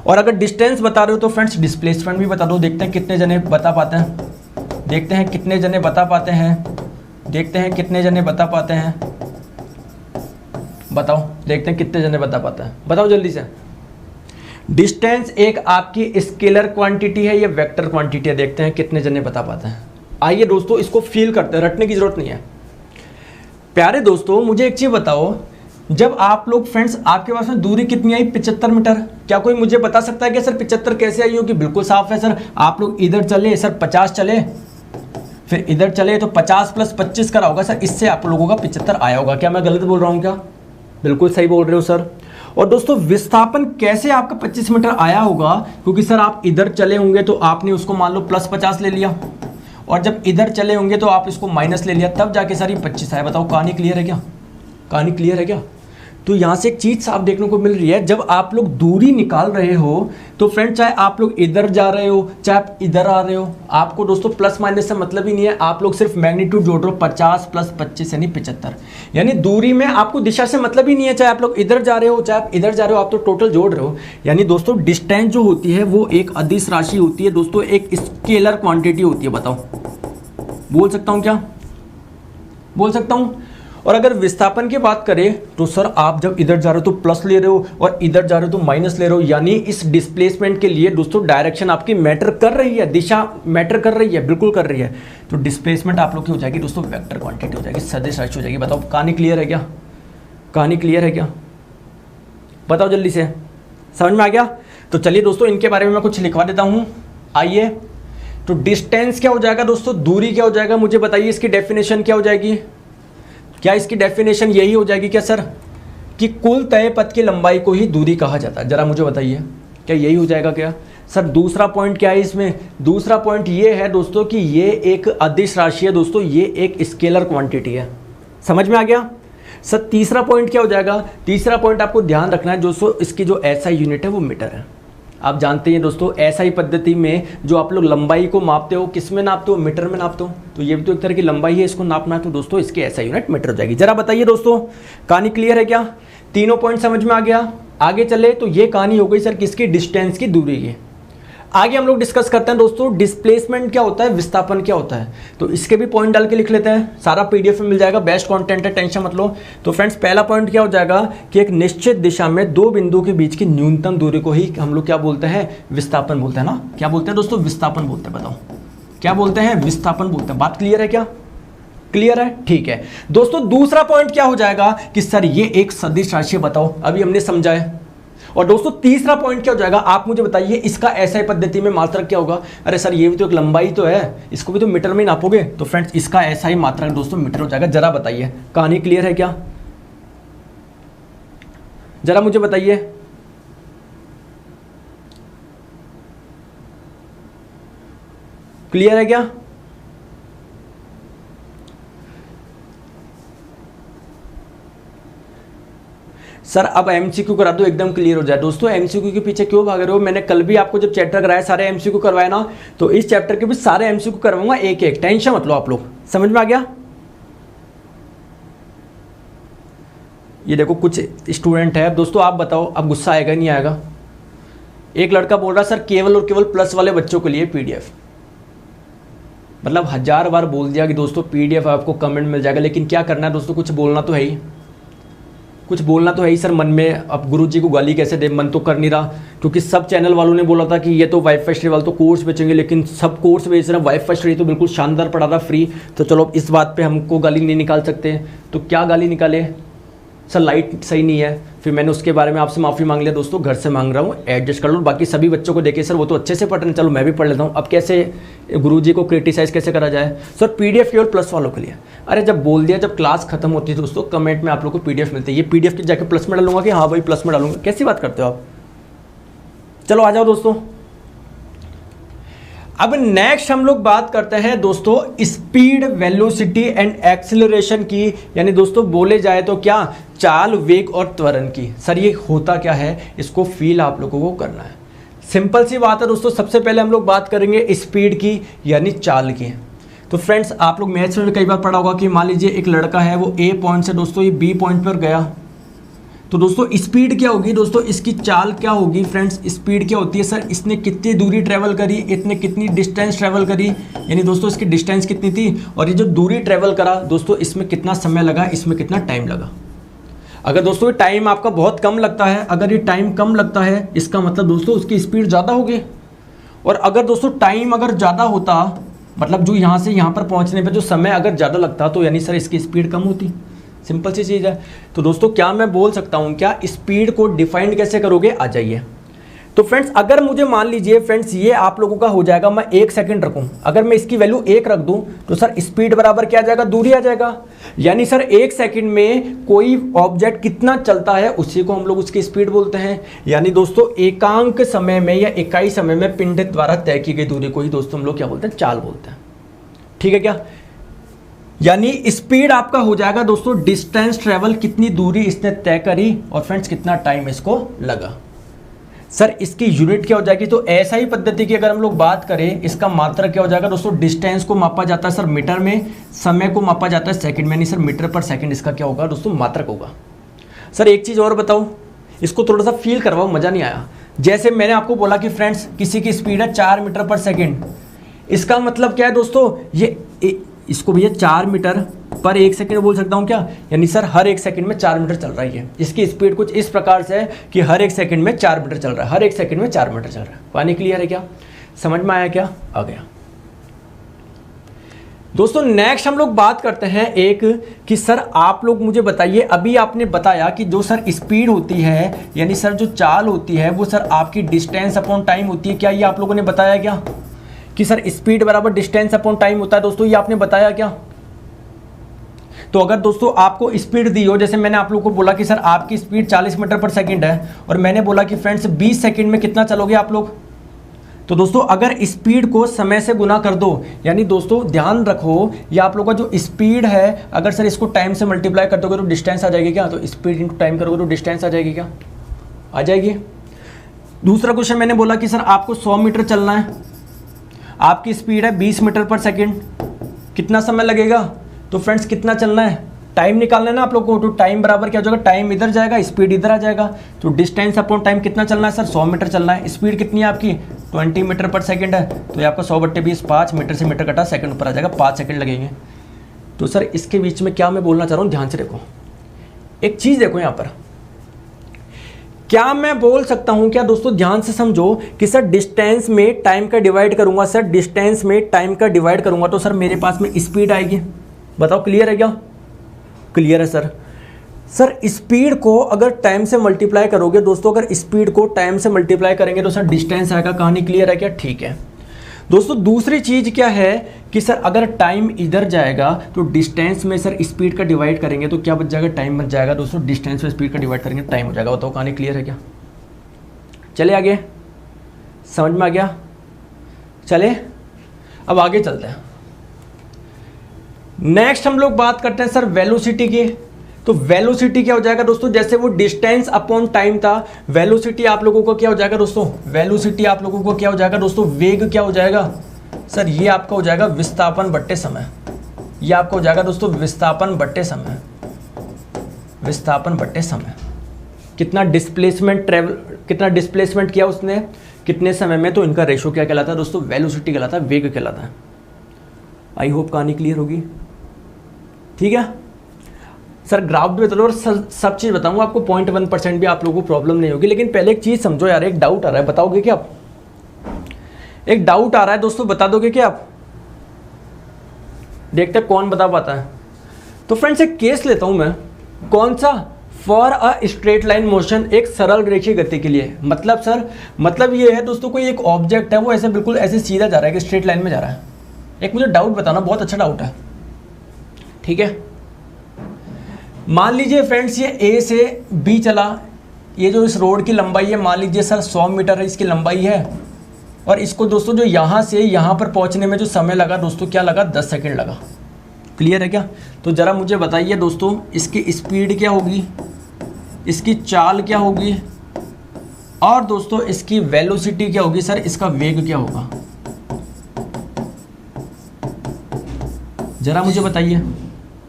और अगर डिस्टेंस बता रहे हो तो फ्रेंड्स डिस्प्लेसमेंट भी बता दो। देखते हैं कितने जने बता पाते हैं, देखते हैं कितने जने बता पाते हैं, देखते हैं कितने जने बता पाते हैं। बताओ, देखते हैं कितने जने बता पाते हैं, बताओ जल्दी से। डिस्टेंस एक आपकी स्केलर क्वांटिटी है या वेक्टर क्वांटिटी है? देखते हैं कितने जने बता पाते हैं। आइए दोस्तों इसको फील करते हैं, रटने की जरूरत नहीं है। प्यारे दोस्तों मुझे एक चीज बताओ, जब आप लोग फ्रेंड्स आपके पास में दूरी कितनी आई 75 मीटर। क्या कोई मुझे बता सकता है कि सर 75 कैसे आई होगी? बिल्कुल साफ है सर। आप लोग इधर चले सर 50 चले, फिर इधर चले तो 50 + 25 करा होगा सर, इससे आप लोगों का 75 आया होगा। क्या मैं गलत बोल रहा हूँ क्या? बिल्कुल सही बोल रहे हो सर। और दोस्तों विस्थापन कैसे आपका 25 मीटर आया होगा? क्योंकि सर आप इधर चले होंगे तो आपने उसको मान लो +50 ले लिया, और जब इधर चले होंगे तो आप इसको माइनस ले लिया, तब जाके सर ये 25 आया। बताओ कहानी क्लियर है क्या? कहानी क्लियर है क्या? तो यहाँ से एक चीज़ साफ देखने को मिल रही है, जब आप लोग दूरी निकाल रहे हो तो फ्रेंड चाहे आप लोग इधर जा रहे हो चाहे आप इधर आ रहे हो, आपको दोस्तों प्लस माइनस से मतलब ही नहीं है। आप लोग सिर्फ मैग्नीट्यूड जोड़ रहे हो, 50 + 25 यानी 75। यानी दूरी में आपको दिशा से मतलब ही नहीं है, चाहे आप लोग इधर जा रहे हो चाहे आप इधर जा रहे हो, आप तो टोटल जोड़ रहे हो। यानी दोस्तों डिस्टेंस जो होती है वो एक अदिश राशि होती है दोस्तों, एक स्केलर क्वांटिटी होती है। बताओ बोल सकता हूँ क्या? बोल सकता हूँ। और अगर विस्थापन की बात करें तो सर आप जब इधर जा रहे हो तो प्लस ले रहे हो और इधर जा रहे हो तो माइनस ले रहे हो, यानी इस डिस्प्लेसमेंट के लिए दोस्तों डायरेक्शन आपकी मैटर कर रही है, दिशा मैटर कर रही है, बिल्कुल कर रही है। तो डिस्प्लेसमेंट आप लोग की हो जाएगी दोस्तों वेक्टर क्वांटिटी हो जाएगी, सदिश राशि हो जाएगी। बताओ कहानी क्लियर है क्या? कहानी क्लियर है क्या? बताओ जल्दी से, समझ में आ गया? तो चलिए दोस्तों इनके बारे में मैं कुछ लिखवा देता हूँ। आइए, तो डिस्टेंस क्या हो जाएगा दोस्तों? दूरी क्या हो जाएगा? मुझे बताइए इसकी डेफिनेशन क्या हो जाएगी? क्या इसकी डेफिनेशन यही हो जाएगी क्या सर कि कुल तय पथ की लंबाई को ही दूरी कहा जाता है? जरा मुझे बताइए, क्या यही हो जाएगा क्या सर? दूसरा पॉइंट क्या है इसमें? दूसरा पॉइंट ये है दोस्तों कि ये एक अदिश राशि है दोस्तों, ये एक स्केलर क्वांटिटी है। समझ में आ गया सर? तीसरा पॉइंट क्या हो जाएगा? तीसरा पॉइंट आपको ध्यान रखना है दोस्तों, इसकी जो एसआई यूनिट है वो मीटर है। आप जानते हैं दोस्तों एसआई पद्धति में जो आप लोग लंबाई को मापते हो, किस में नापते हो? मीटर में नापते हो। तो ये भी तो एक तरह की लंबाई है, इसको नापना है तो दोस्तों इसकी एसआई यूनिट मीटर हो जाएगी। जरा बताइए दोस्तों, कहानी क्लियर है क्या? तीनों पॉइंट समझ में आ गया? आगे चले तो ये कहानी हो गई सर किसकी? डिस्टेंस की, दूरी की। आगे हम लोग डिस्कस करते हैं दोस्तों डिस्प्लेसमेंट क्या होता है, विस्थापन क्या होता है। तो इसके भी पॉइंट डाल के लिख लेते हैं, सारा पीडीएफ में मिल जाएगा, बेस्ट कंटेंट है, टेंशन मत लो। तो फ्रेंड्स पहला पॉइंट क्या हो जाएगा कि एक निश्चित दिशा में दो बिंदु के बीच की न्यूनतम दूरी को ही हम लोग क्या बोलते हैं? विस्थापन बोलते हैं ना। क्या बोलते हैं दोस्तों? विस्थापन बोलते हैं। बताओ क्या बोलते हैं? विस्थापन बोलते हैं। बात क्लियर है क्या? क्लियर है? ठीक है दोस्तों। दूसरा पॉइंट क्या हो जाएगा कि सर ये एक सदिश राशि है। बताओ, अभी हमने समझा है। और दोस्तों तीसरा पॉइंट क्या हो जाएगा? आप मुझे बताइए इसका एसआई पद्धति में मात्रक क्या होगा? अरे सर ये भी तो एक लंबाई तो है, इसको भी तो मीटर में ही नापोगे। तो फ्रेंड्स इसका एसआई मात्रक दोस्तों मीटर हो जाएगा। जरा बताइए कहानी क्लियर है क्या? जरा मुझे बताइए, क्लियर है क्या? सर अब एमसीक्यू करा दो, एकदम क्लियर हो जाए। दोस्तों एमसीक्यू के पीछे क्यों भाग रहे हो? मैंने कल भी आपको जब चैप्टर कराया सारे एमसीक्यू करवाए ना, तो इस चैप्टर के भी सारे एमसीक्यू करवाऊंगा एक एक, टेंशन मत लो आप लोग। समझ में आ गया? ये देखो कुछ स्टूडेंट है दोस्तों, आप बताओ अब गुस्सा आएगा नहीं आएगा? एक लड़का बोल रहा सर केवल और केवल प्लस वाले बच्चों के लिए पीडीएफ। मतलब 1000 बार बोल दिया कि दोस्तों पीडीएफ आपको कमेंट मिल जाएगा, लेकिन क्या करना है दोस्तों? कुछ बोलना तो है ही, कुछ बोलना तो है ही सर मन में। अब गुरुजी को गाली कैसे दे, मन तो कर नहीं रहा, क्योंकि सब चैनल वालों ने बोला था कि ये तो वाईफाई श्री वाले तो कोर्स बेचेंगे, लेकिन सब कोर्स बेच रहे हैं, वाईफाई श्री तो बिल्कुल शानदार पड़ा था फ्री। तो चलो इस बात पे हमको गाली नहीं निकाल सकते, तो क्या गाली निकाले? सर लाइट सही नहीं है। फिर मैंने उसके बारे में आपसे माफ़ी मांग लिया दोस्तों, घर से मांग रहा हूँ, एडजस्ट कर लो। बाकी सभी बच्चों को देखे सर वो तो अच्छे से पढ़ रहे हैं, चलो मैं भी पढ़ लेता हूँ। अब कैसे गुरुजी को क्रिटिसाइज कैसे करा जाए? सर पीडीएफ केवल प्लस वालों के लिए। अरे जब बोल दिया, जब क्लास खत्म होती है दोस्तों कमेंट में आप लोग को पीडीएफ मिलती है, ये पीडीएफ की जाकर प्लस में डालूंगा कि हाँ भाई प्लस में डालूंगा? कैसी बात करते हो आप? चलो आ जाओ दोस्तों। अब नेक्स्ट हम लोग बात करते हैं दोस्तों स्पीड, वेलोसिटी एंड एक्सीलरेशन की, यानी दोस्तों बोले जाए तो क्या? चाल, वेग और त्वरण की। सर ये होता क्या है, इसको फील आप लोगों को करना है। सिंपल सी बात है दोस्तों, सबसे पहले हम लोग बात करेंगे स्पीड की यानी चाल की। तो फ्रेंड्स आप लोग मैथ्स में कई बार पढ़ा होगा कि मान लीजिए एक लड़का है, वो ए पॉइंट से दोस्तों ये बी पॉइंट पर गया, तो दोस्तों स्पीड क्या होगी? दोस्तों इसकी चाल क्या होगी? फ्रेंड्स स्पीड क्या होती है? सर इसने कितनी दूरी ट्रेवल करी, इतने कितनी डिस्टेंस ट्रेवल करी, यानी दोस्तों इसकी डिस्टेंस कितनी थी, और ये जो दूरी ट्रेवल करा दोस्तों इसमें कितना समय लगा, इसमें कितना टाइम लगा। अगर दोस्तों ये टाइम आपका बहुत कम लगता है, अगर ये टाइम कम लगता है इसका मतलब दोस्तों उसकी स्पीड ज़्यादा होगी। और अगर दोस्तों टाइम अगर ज़्यादा होता, मतलब जो यहाँ से यहाँ पर पहुँचने पर जो समय अगर ज़्यादा लगता, तो यानी सर इसकी स्पीड कम होती। सिंपल सी चीज़ है। तो दोस्तों क्या मैं बोल सकता हूँ, क्या स्पीड को डिफाइंड कैसे करोगे, आ जाइए। तो फ्रेंड्स अगर मुझे मान लीजिए फ्रेंड्स ये आप लोगों का हो जाएगा, मैं 1 सेकंड रखूं, अगर मैं इसकी वैल्यू 1 रख दूं तो सर स्पीड बराबर क्या आ जाएगा, दूरी आ जाएगा। यानी सर 1 सेकंड में कोई ऑब्जेक्ट कितना चलता है उसी को हम लोग उसकी स्पीड बोलते हैं। यानी दोस्तों एकांक समय में या इकाई समय में पिंड द्वारा तय की गई दूरी को ही दोस्तों हम लोग क्या बोलते हैं, चाल बोलते हैं। ठीक है क्या, यानी स्पीड आपका हो जाएगा दोस्तों डिस्टेंस ट्रेवल, कितनी दूरी इसने तय करी और फ्रेंड्स कितना टाइम इसको लगा। सर इसकी यूनिट क्या हो जाएगी, तो ऐसा ही पद्धति की अगर हम लोग बात करें, इसका मात्रक क्या हो जाएगा दोस्तों, डिस्टेंस को मापा जाता है सर मीटर में, समय को मापा जाता है सेकंड में, नहीं सर मीटर पर सेकंड इसका क्या होगा दोस्तों, मात्रक होगा। सर एक चीज़ और बताओ, इसको थोड़ा सा फील करवाओ, मज़ा नहीं आया। जैसे मैंने आपको बोला कि फ्रेंड्स किसी की स्पीड है 4 मीटर पर सेकेंड, इसका मतलब क्या है दोस्तों, ये इसको भैया 4 मीटर पर 1 सेकंड बोल सकता हूँ क्या, यानी सर हर 1 सेकंड में 4 मीटर चल रही है। इसकी स्पीड कुछ इस प्रकार से है कि हर 1 सेकंड में 4 मीटर चल रहा है, हर 1 सेकंड में 4 मीटर चल रहा है। पानी क्लियर है क्या, समझ में आया क्या, आ गया। दोस्तों नेक्स्ट हम लोग बात करते हैं एक कि सर आप लोग मुझे बताइए, अभी आपने बताया कि जो सर स्पीड होती है यानी सर जो चाल होती है वो सर आपकी डिस्टेंस अपॉन टाइम होती है, क्या ये आप लोगों ने बताया क्या कि सर स्पीड बराबर डिस्टेंस अपॉन टाइम होता है दोस्तों, ये आपने बताया क्या। तो अगर दोस्तों आपको स्पीड दी हो, जैसे मैंने आप लोगों को बोला कि सर आपकी स्पीड 40 मीटर पर सेकंड है और मैंने बोला कि फ्रेंड्स 20 सेकंड में कितना चलोगे आप लोग, तो दोस्तों अगर स्पीड को समय से गुना कर दो, यानी दोस्तों ध्यान रखो ये आप लोगों का जो स्पीड है अगर सर इसको टाइम से मल्टीप्लाई कर दोगे तो डिस्टेंस आ जाएगी क्या, तो स्पीड इंटू टाइम करोगे तो डिस्टेंस आ जाएगी क्या, आ जाएगी। दूसरा क्वेश्चन मैंने बोला कि सर आपको 100 मीटर चलना है, आपकी स्पीड है 20 मीटर पर सेकंड, कितना समय लगेगा, तो फ्रेंड्स कितना चलना है, टाइम निकालना है ना आप लोग को, तो टाइम बराबर क्या हो जाएगा, टाइम इधर जाएगा स्पीड इधर आ जाएगा, तो डिस्टेंस अपॉन टाइम कितना चलना है सर 100 मीटर चलना है। स्पीड कितनी है आपकी 20 मीटर पर सेकंड है, तो ये आपका 100/20 5 मीटर से मीटर कटा सेकंड ऊपर आ जाएगा, 5 सेकंड लगेंगे। तो सर इसके बीच में क्या मैं बोलना चाह रहा हूँ, ध्यान से देखो, एक चीज़ देखो यहाँ पर, क्या मैं बोल सकता हूं क्या दोस्तों, ध्यान से समझो कि सर डिस्टेंस में टाइम का डिवाइड करूंगा, सर डिस्टेंस में टाइम का डिवाइड करूंगा तो सर मेरे पास में स्पीड आएगी। बताओ क्लियर है क्या, क्लियर है सर। सर स्पीड को अगर टाइम से मल्टीप्लाई करोगे दोस्तों, अगर स्पीड को टाइम से मल्टीप्लाई करेंगे तो सर डिस्टेंस आएगा। कहानी क्लियर है क्या, ठीक है दोस्तों। दूसरी चीज़ क्या है कि सर अगर टाइम इधर जाएगा तो डिस्टेंस में सर स्पीड का डिवाइड करेंगे तो क्या बच जाएगा, टाइम बच जाएगा दोस्तों, डिस्टेंस में स्पीड का डिवाइड करेंगे टाइम हो जाएगा। बताओ कहानी क्लियर है क्या, चले आगे, समझ में आ गया, चले अब आगे चलते हैं। नेक्स्ट हम लोग बात करते हैं सर वेलोसिटी की। तो वेलोसिटी क्या हो जाएगा दोस्तों, जैसे वो डिस्टेंस अपॉन टाइम था, वेलोसिटी आप लोगों को क्या हो जाएगा दोस्तों, वेलोसिटी आप लोगों को क्या हो जाएगा दोस्तों, वेग क्या हो जाएगा सर, ये आपका हो जाएगा विस्थापन बट्टे समय, ये आपका हो जाएगा दोस्तों विस्थापन बट्टे समय, विस्थापन बट्टे समय। कितना डिस्प्लेसमेंट ट्रेवल, कितना डिस्प्लेसमेंट किया उसने कितने समय में, तो इनका रेशो क्या कहलाता है दोस्तों, वेलोसिटी कहलाता है, वेग कहलाता है। आई होप कहानी क्लियर होगी, ठीक है सर। ग्राफ भी बता दो और सब चीज़ बताऊंगा आपको, 0.1% भी आप लोगों को प्रॉब्लम नहीं होगी। लेकिन पहले एक चीज़ समझो यार, एक डाउट आ रहा है, बताओगे क्या आप, एक डाउट आ रहा है दोस्तों, बता दोगे क्या आप, देखते हैं कौन बता पाता है। तो फ्रेंड्स एक केस लेता हूं मैं, कौन सा, for a straight line motion, एक सरल रेखीय गति के लिए। मतलब सर मतलब ये है दोस्तों, कोई एक ऑब्जेक्ट है वो ऐसे बिल्कुल ऐसे सीधा जा रहा है कि स्ट्रेट लाइन में जा रहा है। एक मुझे डाउट बताना, बहुत अच्छा डाउट है, ठीक है। मान लीजिए फ्रेंड्स ये ए से बी चला, ये जो इस रोड की लंबाई है मान लीजिए सर 100 मीटर है इसकी लंबाई है, और इसको दोस्तों जो यहाँ से यहाँ पर पहुँचने में जो समय लगा दोस्तों क्या लगा, 10 सेकंड लगा। क्लियर है क्या, तो ज़रा मुझे बताइए दोस्तों इसकी स्पीड क्या होगी, इसकी चाल क्या होगी, और दोस्तों इसकी वेलोसिटी क्या होगी सर, इसका वेग क्या होगा, ज़रा मुझे बताइए,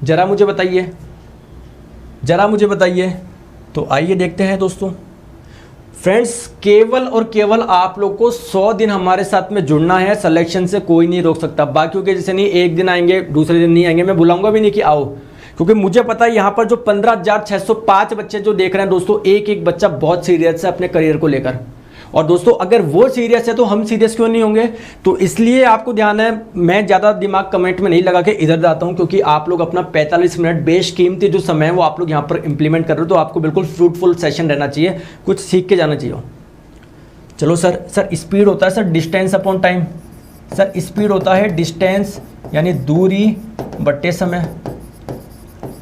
ज़रा मुझे बताइए, ज़रा मुझे बताइए। तो आइए देखते हैं दोस्तों। फ्रेंड्स केवल और केवल आप लोग को 100 दिन हमारे साथ में जुड़ना है, सिलेक्शन से कोई नहीं रोक सकता। बाकियों के जैसे नहीं, एक दिन आएंगे दूसरे दिन नहीं आएंगे, मैं बुलाऊंगा भी नहीं कि आओ, क्योंकि मुझे पता है यहाँ पर जो 15,605 बच्चे जो देख रहे हैं दोस्तों, एक एक बच्चा बहुत सीरियस है अपने करियर को लेकर, और दोस्तों अगर वो सीरियस है तो हम सीरियस क्यों नहीं होंगे। तो इसलिए आपको ध्यान है, मैं ज़्यादा दिमाग कमेंट में नहीं लगा के इधर जाता हूँ, क्योंकि आप लोग अपना 45 मिनट बेशकीमती जो समय है वो आप लोग यहाँ पर इंप्लीमेंट कर रहे हो, तो आपको बिल्कुल फ्रूटफुल सेशन रहना चाहिए, कुछ सीख के जाना चाहिए। चलो सर स्पीड होता है sir distance upon time. Sir speed होता है डिस्टेंस यानी दूरी बट्टे समय।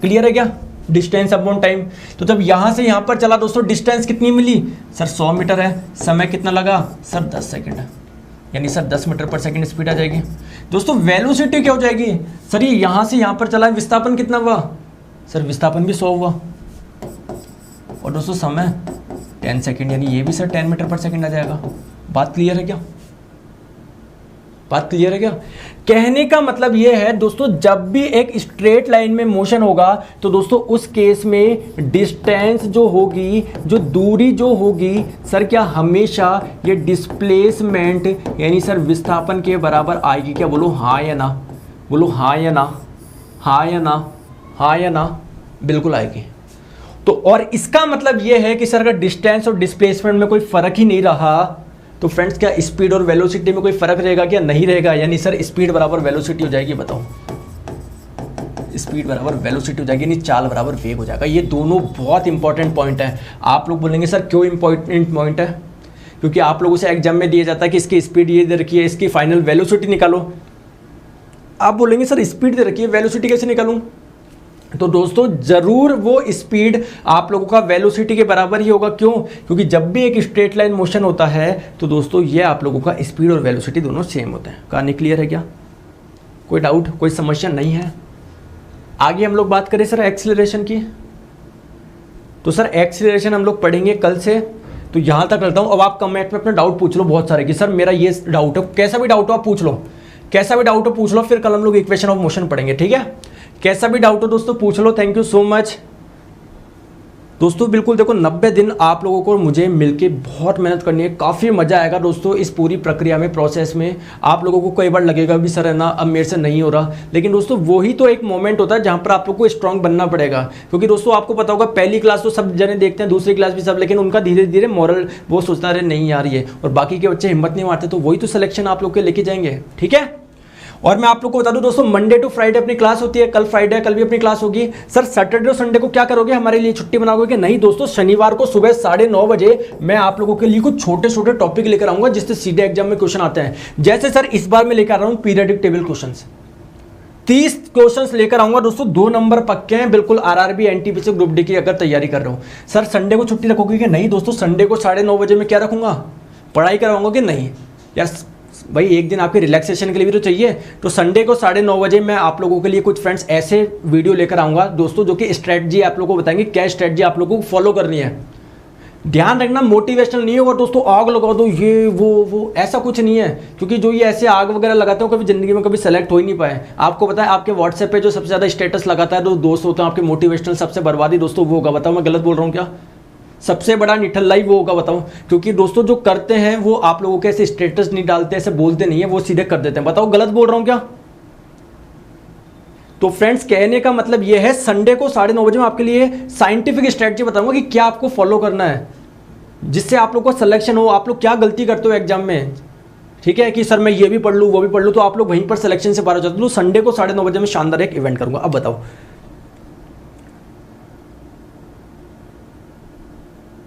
क्लियर है क्या? Distance upon time. तो जब यहाँ से यहाँ पर चला दोस्तों, डिस्टेंस कितनी मिली सर 100 मीटर है, समय कितना लगा सर 10 सेकंड है, यानी सर 10 मीटर पर सेकंड स्पीड आ जाएगी। दोस्तों वेलोसिटी क्या हो जाएगी सर, ये यहाँ से यहाँ पर चला, विस्थापन कितना हुआ सर, विस्थापन भी 100 हुआ, और दोस्तों समय 10 सेकंड, यानी ये भी सर 10 मीटर पर सेकंड आ जाएगा। बात क्लियर है क्या? बात क्लियर है क्या? कहने का मतलब ये है दोस्तों, जब भी एक स्ट्रेट लाइन में मोशन होगा तो दोस्तों उस केस में डिस्टेंस जो होगी, जो दूरी जो होगी सर, क्या हमेशा ये डिस्प्लेसमेंट यानी सर विस्थापन के बराबर आएगी। क्या बोलो हाँ या ना? बोलो हाँ या ना? हाँ या ना? हाँ या ना? बिल्कुल आएगी। तो और इसका मतलब ये है कि सर अगर डिस्टेंस और डिस्प्लेसमेंट में कोई फर्क ही नहीं रहा तो फ्रेंड्स क्या स्पीड और वेलोसिटी में कोई फर्क रहेगा क्या? नहीं रहेगा। यानी सर स्पीड बराबर वेलोसिटी हो जाएगी। बताओ, स्पीड बराबर वेलोसिटी हो जाएगी, यानी चाल बराबर वेग हो जाएगा। ये दोनों बहुत इंपॉर्टेंट पॉइंट है। आप लोग बोलेंगे सर क्यों इंपॉर्टेंट पॉइंट है? क्योंकि आप लोगों से एग्जाम में दिया जाता है कि इसकी स्पीड ये दे रखी है, इसकी फाइनल वेलोसिटी निकालो। आप बोलेंगे सर स्पीड दे रखी है, वेलोसिटी कैसे निकालूं? तो दोस्तों जरूर वो स्पीड आप लोगों का वेलोसिटी के बराबर ही होगा। क्यों? क्योंकि जब भी एक स्ट्रेट लाइन मोशन होता है तो दोस्तों ये आप लोगों का स्पीड और वेलोसिटी दोनों सेम होते हैं। कहानी क्लियर है क्या? कोई डाउट, कोई समस्या नहीं है? आगे हम लोग बात करें सर एक्सीलरेशन की। तो सर एक्सीलरेशन हम लोग पढ़ेंगे कल से, तो यहां तक करता हूं। अब आप कमेंट में अपना डाउट पूछ लो बहुत सारे कि सर मेरा ये डाउट है, कैसा भी डाउट हो आप पूछ लो, कैसा भी डाउट हो पूछ लो, फिर कल हम लोग इक्वेशन ऑफ मोशन पढ़ेंगे। ठीक है, कैसा भी डाउट हो दोस्तों पूछ लो। थैंक यू सो मच दोस्तों। बिल्कुल देखो 90 दिन आप लोगों को मुझे मिलके बहुत मेहनत करनी है, काफ़ी मज़ा आएगा दोस्तों इस पूरी प्रक्रिया में, प्रोसेस में। आप लोगों को कई बार लगेगा भी सर है ना अब मेरे से नहीं हो रहा, लेकिन दोस्तों वही तो एक मोमेंट होता है जहाँ पर आप लोग को स्ट्रांग बनना पड़ेगा। क्योंकि दोस्तों आपको पता होगा पहली क्लास तो सब जने देखते हैं, दूसरी क्लास भी सब, लेकिन उनका धीरे धीरे मॉरल वो सोचता रहे नहीं यार ये, और बाकी के बच्चे हिम्मत नहीं मारते, तो वही तो सिलेक्शन आप लोग के लेके जाएंगे। ठीक है, और मैं आप लोग को बता दूं दोस्तों मंडे टू फ्राइडे अपनी क्लास होती है। कल फ्राइडे है, कल भी अपनी क्लास होगी। सर सैटरडे और संडे को क्या करोगे, हमारे लिए छुट्टी बनाओगे कि नहीं? दोस्तों शनिवार को सुबह 9:30 बजे मैं आप लोगों के लिए कुछ छोटे छोटे टॉपिक लेकर आऊंगा जिससे सीधे एग्जाम में क्वेश्चन आते हैं। जैसे सर इस बार मैं लेकर आ रहा हूं पीरियडिक टेबल क्वेश्चन, 30 क्वेश्चन लेकर आऊंगा दोस्तों, 2 नंबर पक्के हैं बिल्कुल। आरआरबी एनटीपीसी ग्रुप डी की अगर तैयारी कर रहे हो। सर संडे को छुट्टी रखोगे कि नहीं? दोस्तों संडे को 9:30 बजे मैं क्या रखूंगा, पढ़ाई करवाऊंगा कि नहीं? यार भाई एक दिन आपके रिलैक्सेशन के लिए भी तो चाहिए। तो संडे को 9:30 बजे मैं आप लोगों के लिए कुछ फ्रेंड्स ऐसे वीडियो लेकर आऊंगा दोस्तों, जो कि स्ट्रेटजी आप लोगों को बताएंगे, क्या स्ट्रेटजी आप लोगों को फॉलो करनी है। ध्यान रखना मोटिवेशनल नहीं होगा दोस्तों, आग लगा दो ये वो ऐसा कुछ नहीं है। क्योंकि जो ये ऐसे आग वगैरह लगाते हो कभी जिंदगी में कभी सेलेक्ट हो ही नहीं पाए। आपको पता है आपके व्हाट्सएप पे जो सबसे ज़्यादा स्टेटस लगाता है, जो दोस्त होते हैं आपके मोटिवेशनल, सबसे बर्बादी दोस्तों वो होगा। बताओ मैं गलत बोल रहा हूँ क्या? सबसे बड़ा निठल्ला ही वो होगा। बताओ, क्योंकि दोस्तों जो करते हैं वो आप लोगों के ऐसे स्टेटस नहीं डालते, ऐसे बोलते नहीं है, वो सीधे कर देते हैं। बताओ गलत बोल रहा हूं क्या? तो फ्रेंड्स कहने का मतलब ये है संडे को 9:30 बजे मैं आपके लिए साइंटिफिक स्ट्रेटजी बताऊंगा कि क्या आपको फॉलो करना है, जिससे आप लोग को सिलेक्शन हो। आप लोग क्या गलती करते हो एग्जाम में, ठीक है, कि सर मैं ये भी पढ़ लूँ वो भी पढ़ लूँ, तो आप लोग वहीं पर सिलेक्शन से बाहर हो जाते हो। संडे को 9:30 बजे मैं शानदार एक इवेंट करूंगा। अब बताओ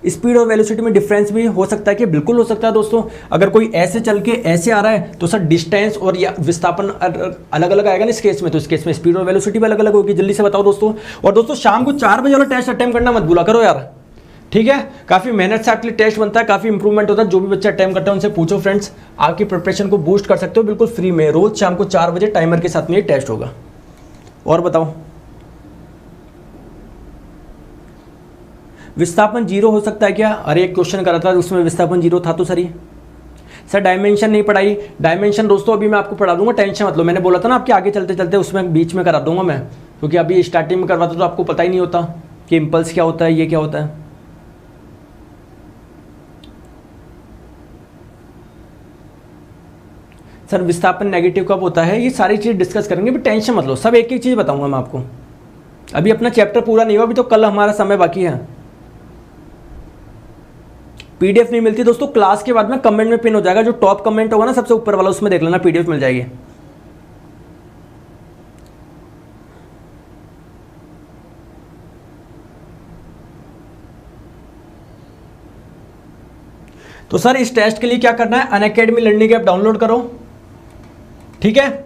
स्पीड और वेलोसिटी में डिफरेंस भी हो सकता है कि? बिल्कुल हो सकता है दोस्तों। अगर कोई ऐसे चल के ऐसे आ रहा है तो सर डिस्टेंस और या विस्थापन अलग अलग आएगा ना इस केस में, तो इस केस में स्पीड और वेलोसिटी भी अलग अलग होगी। जल्दी से बताओ दोस्तों। और दोस्तों शाम को 4 बजे वाला टेस्ट अटेम्प्ट करना मत भूला करो यार, ठीक है? काफ़ी मेहनत से आपके लिए टेस्ट बनता है, काफ़ी इंप्रूवमेंट होता है। जो भी बच्चा अटेम्प्ट करता है उनसे पूछो फ्रेंड्स, आपकी प्रिपरेशन को बूस्ट कर सकते हो बिल्कुल फ्री में। रोज शाम को 4 बजे टाइमर के साथ में ये टेस्ट होगा। और बताओ विस्थापन 0 हो सकता है क्या? अरे एक क्वेश्चन करा था उसमें विस्थापन 0 था तो सर सर डायमेंशन नहीं पढ़ाई। डायमेंशन दोस्तों अभी मैं आपको पढ़ा दूंगा, टेंशन मत लो। मैंने बोला था ना आपके आगे चलते चलते उसमें बीच में करा दूंगा मैं, क्योंकि अभी स्टार्टिंग में करवाता तो आपको पता ही नहीं होता कि इम्पल्स क्या होता है, ये क्या होता है। सर विस्थापन नेगेटिव कब होता है? ये सारी चीज़ डिस्कस करेंगे, भी टेंशन मत लो, सब एक एक चीज़ बताऊंगा मैं आपको। अभी अपना चैप्टर पूरा नहीं हुआ, अभी तो कल हमारा समय बाकी है। पीडीएफ नहीं मिलती दोस्तों, क्लास के बाद में कमेंट में पिन हो जाएगा, जो टॉप कमेंट होगा ना सबसे ऊपर वाला, उसमें देख लेना, पीडीएफ मिल जाएगी। तो सर इस टेस्ट के लिए क्या करना है, अनअकैडमी लर्निंग ऐप डाउनलोड करो, ठीक है।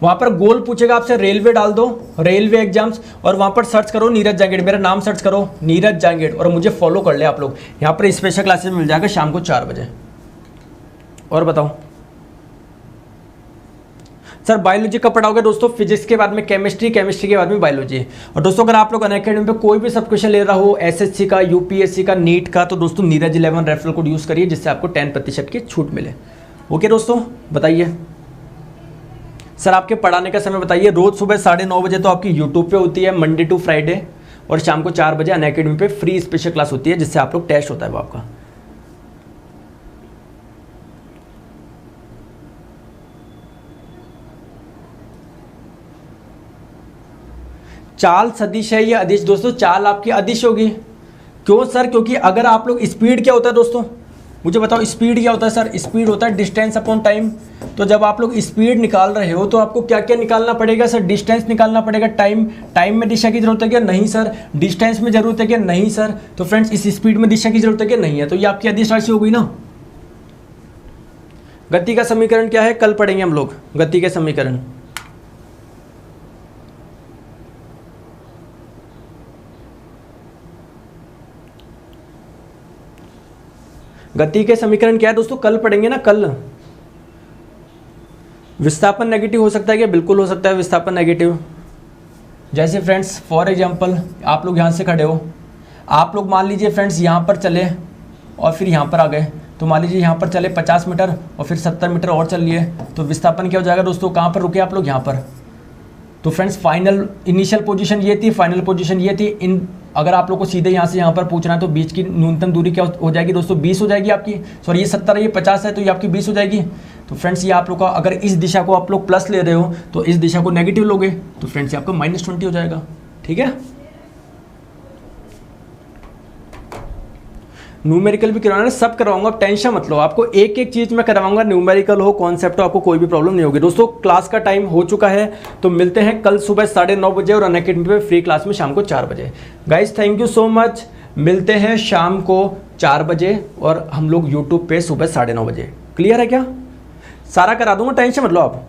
वहां पर गोल पूछेगा आपसे, रेलवे डाल दो, रेलवे एग्जाम्स, और वहां पर सर्च करो नीरज जांगेड़, मेरा नाम सर्च करो नीरज जांगेड़, और मुझे फॉलो कर ले आप लोग। यहाँ पर स्पेशल क्लासेस मिल जाएगा शाम को 4 बजे। और बताओ सर बायोलॉजी कब पढ़ाओगे दोस्तों, फिजिक्स के बाद में केमिस्ट्री, केमिस्ट्री के बाद में बायोलॉजी। और दोस्तों अगर आप लोग अनअकैडमी पे कोई भी सब क्वेश्चन ले रहा हो, एसएससी का, यूपीएससी का, नीट का, तो दोस्तों नीरज 11 रेफरल कोड यूज़ करिए, जिससे आपको 10% की छूट मिले। ओके दोस्तों बताइए सर आपके पढ़ाने का समय बताइए। रोज़ सुबह 9:30 बजे तो आपकी यूट्यूब पे होती है मंडे टू फ्राइडे, और शाम को 4 बजे अनअकैडमी पे फ्री स्पेशल क्लास होती है, जिससे आप लोग टेस्ट होता है वो आपका। चाल सदिश है या अदिश दोस्तों, चाल आपकी अदिश होगी। क्यों सर, क्योंकि अगर आप लोग, स्पीड क्या होता है दोस्तों, मुझे बताओ स्पीड क्या होता है सर। स्पीड होता है डिस्टेंस अपॉन टाइम। तो जब आप लोग स्पीड निकाल रहे हो तो आपको क्या क्या निकालना पड़ेगा सर, डिस्टेंस निकालना पड़ेगा, टाइम में दिशा की जरूरत है क्या, नहीं सर। डिस्टेंस में जरूरत है क्या, नहीं सर। तो फ्रेंड्स इस स्पीड में दिशा की जरूरत है क्या, नहीं है। तो ये आपकी अदिश राशि हो गई ना। गति का समीकरण क्या है, कल पढ़ेंगे हम लोग गति के समीकरण। गति के समीकरण क्या है दोस्तों, कल पढ़ेंगे ना, कल। विस्थापन नेगेटिव हो सकता है क्या, बिल्कुल हो सकता है विस्थापन नेगेटिव। जैसे फ्रेंड्स फॉर एग्जांपल आप लोग यहाँ से खड़े हो, आप लोग मान लीजिए फ्रेंड्स यहाँ पर चले और फिर यहाँ पर आ गए, तो मान लीजिए यहाँ पर चले 50 मीटर और फिर 70 मीटर और चल लिए, तो विस्थापन क्या हो जाएगा दोस्तों, कहाँ पर रुके आप लोग, यहाँ पर। तो फ्रेंड्स फाइनल इनिशियल पोजीशन ये थी, फाइनल पोजीशन ये थी। इन अगर आप लोग को सीधे यहाँ से यहाँ पर पूछना है तो बीच की न्यूनतम दूरी क्या हो जाएगी दोस्तों, 20 हो जाएगी आपकी। सॉरी ये 70 है, ये 50 है, तो ये आपकी 20 हो जाएगी। तो फ्रेंड्स ये आप लोग का, अगर इस दिशा को आप लोग प्लस ले रहे हो तो इस दिशा को नेगेटिव लोगे, तो फ्रेंड्स ये आपका -20 हो जाएगा, ठीक है। न्यूमेरिकल भी करवाना है, सब करवाऊंगा, टेंशन मत लो। आपको एक एक चीज में करवाऊंगा, न्यूमेरिकल हो, कॉन्सेप्ट हो, आपको कोई भी प्रॉब्लम नहीं होगी। दोस्तों क्लास का टाइम हो चुका है, तो मिलते हैं कल सुबह 9:30 बजे और अनअकैडमी पे फ्री क्लास में शाम को 4 बजे। Guys thank you so much, मिलते हैं शाम को 4 बजे और हम लोग यूट्यूब पे सुबह 9:30 बजे। क्लियर है क्या, सारा करा दूंगा, टेंशन मत लो आप।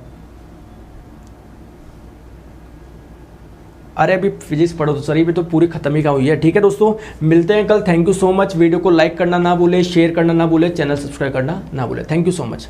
अरे अभी फिजिक्स पढ़ो तो सर, ये भी तो पूरी खत्म ही का हुई है, ठीक है दोस्तों। मिलते हैं कल, thank you so much. Video को लाइक करना ना भूले, शेयर करना ना भूले, चैनल सब्सक्राइब करना ना भूले। Thank you so much.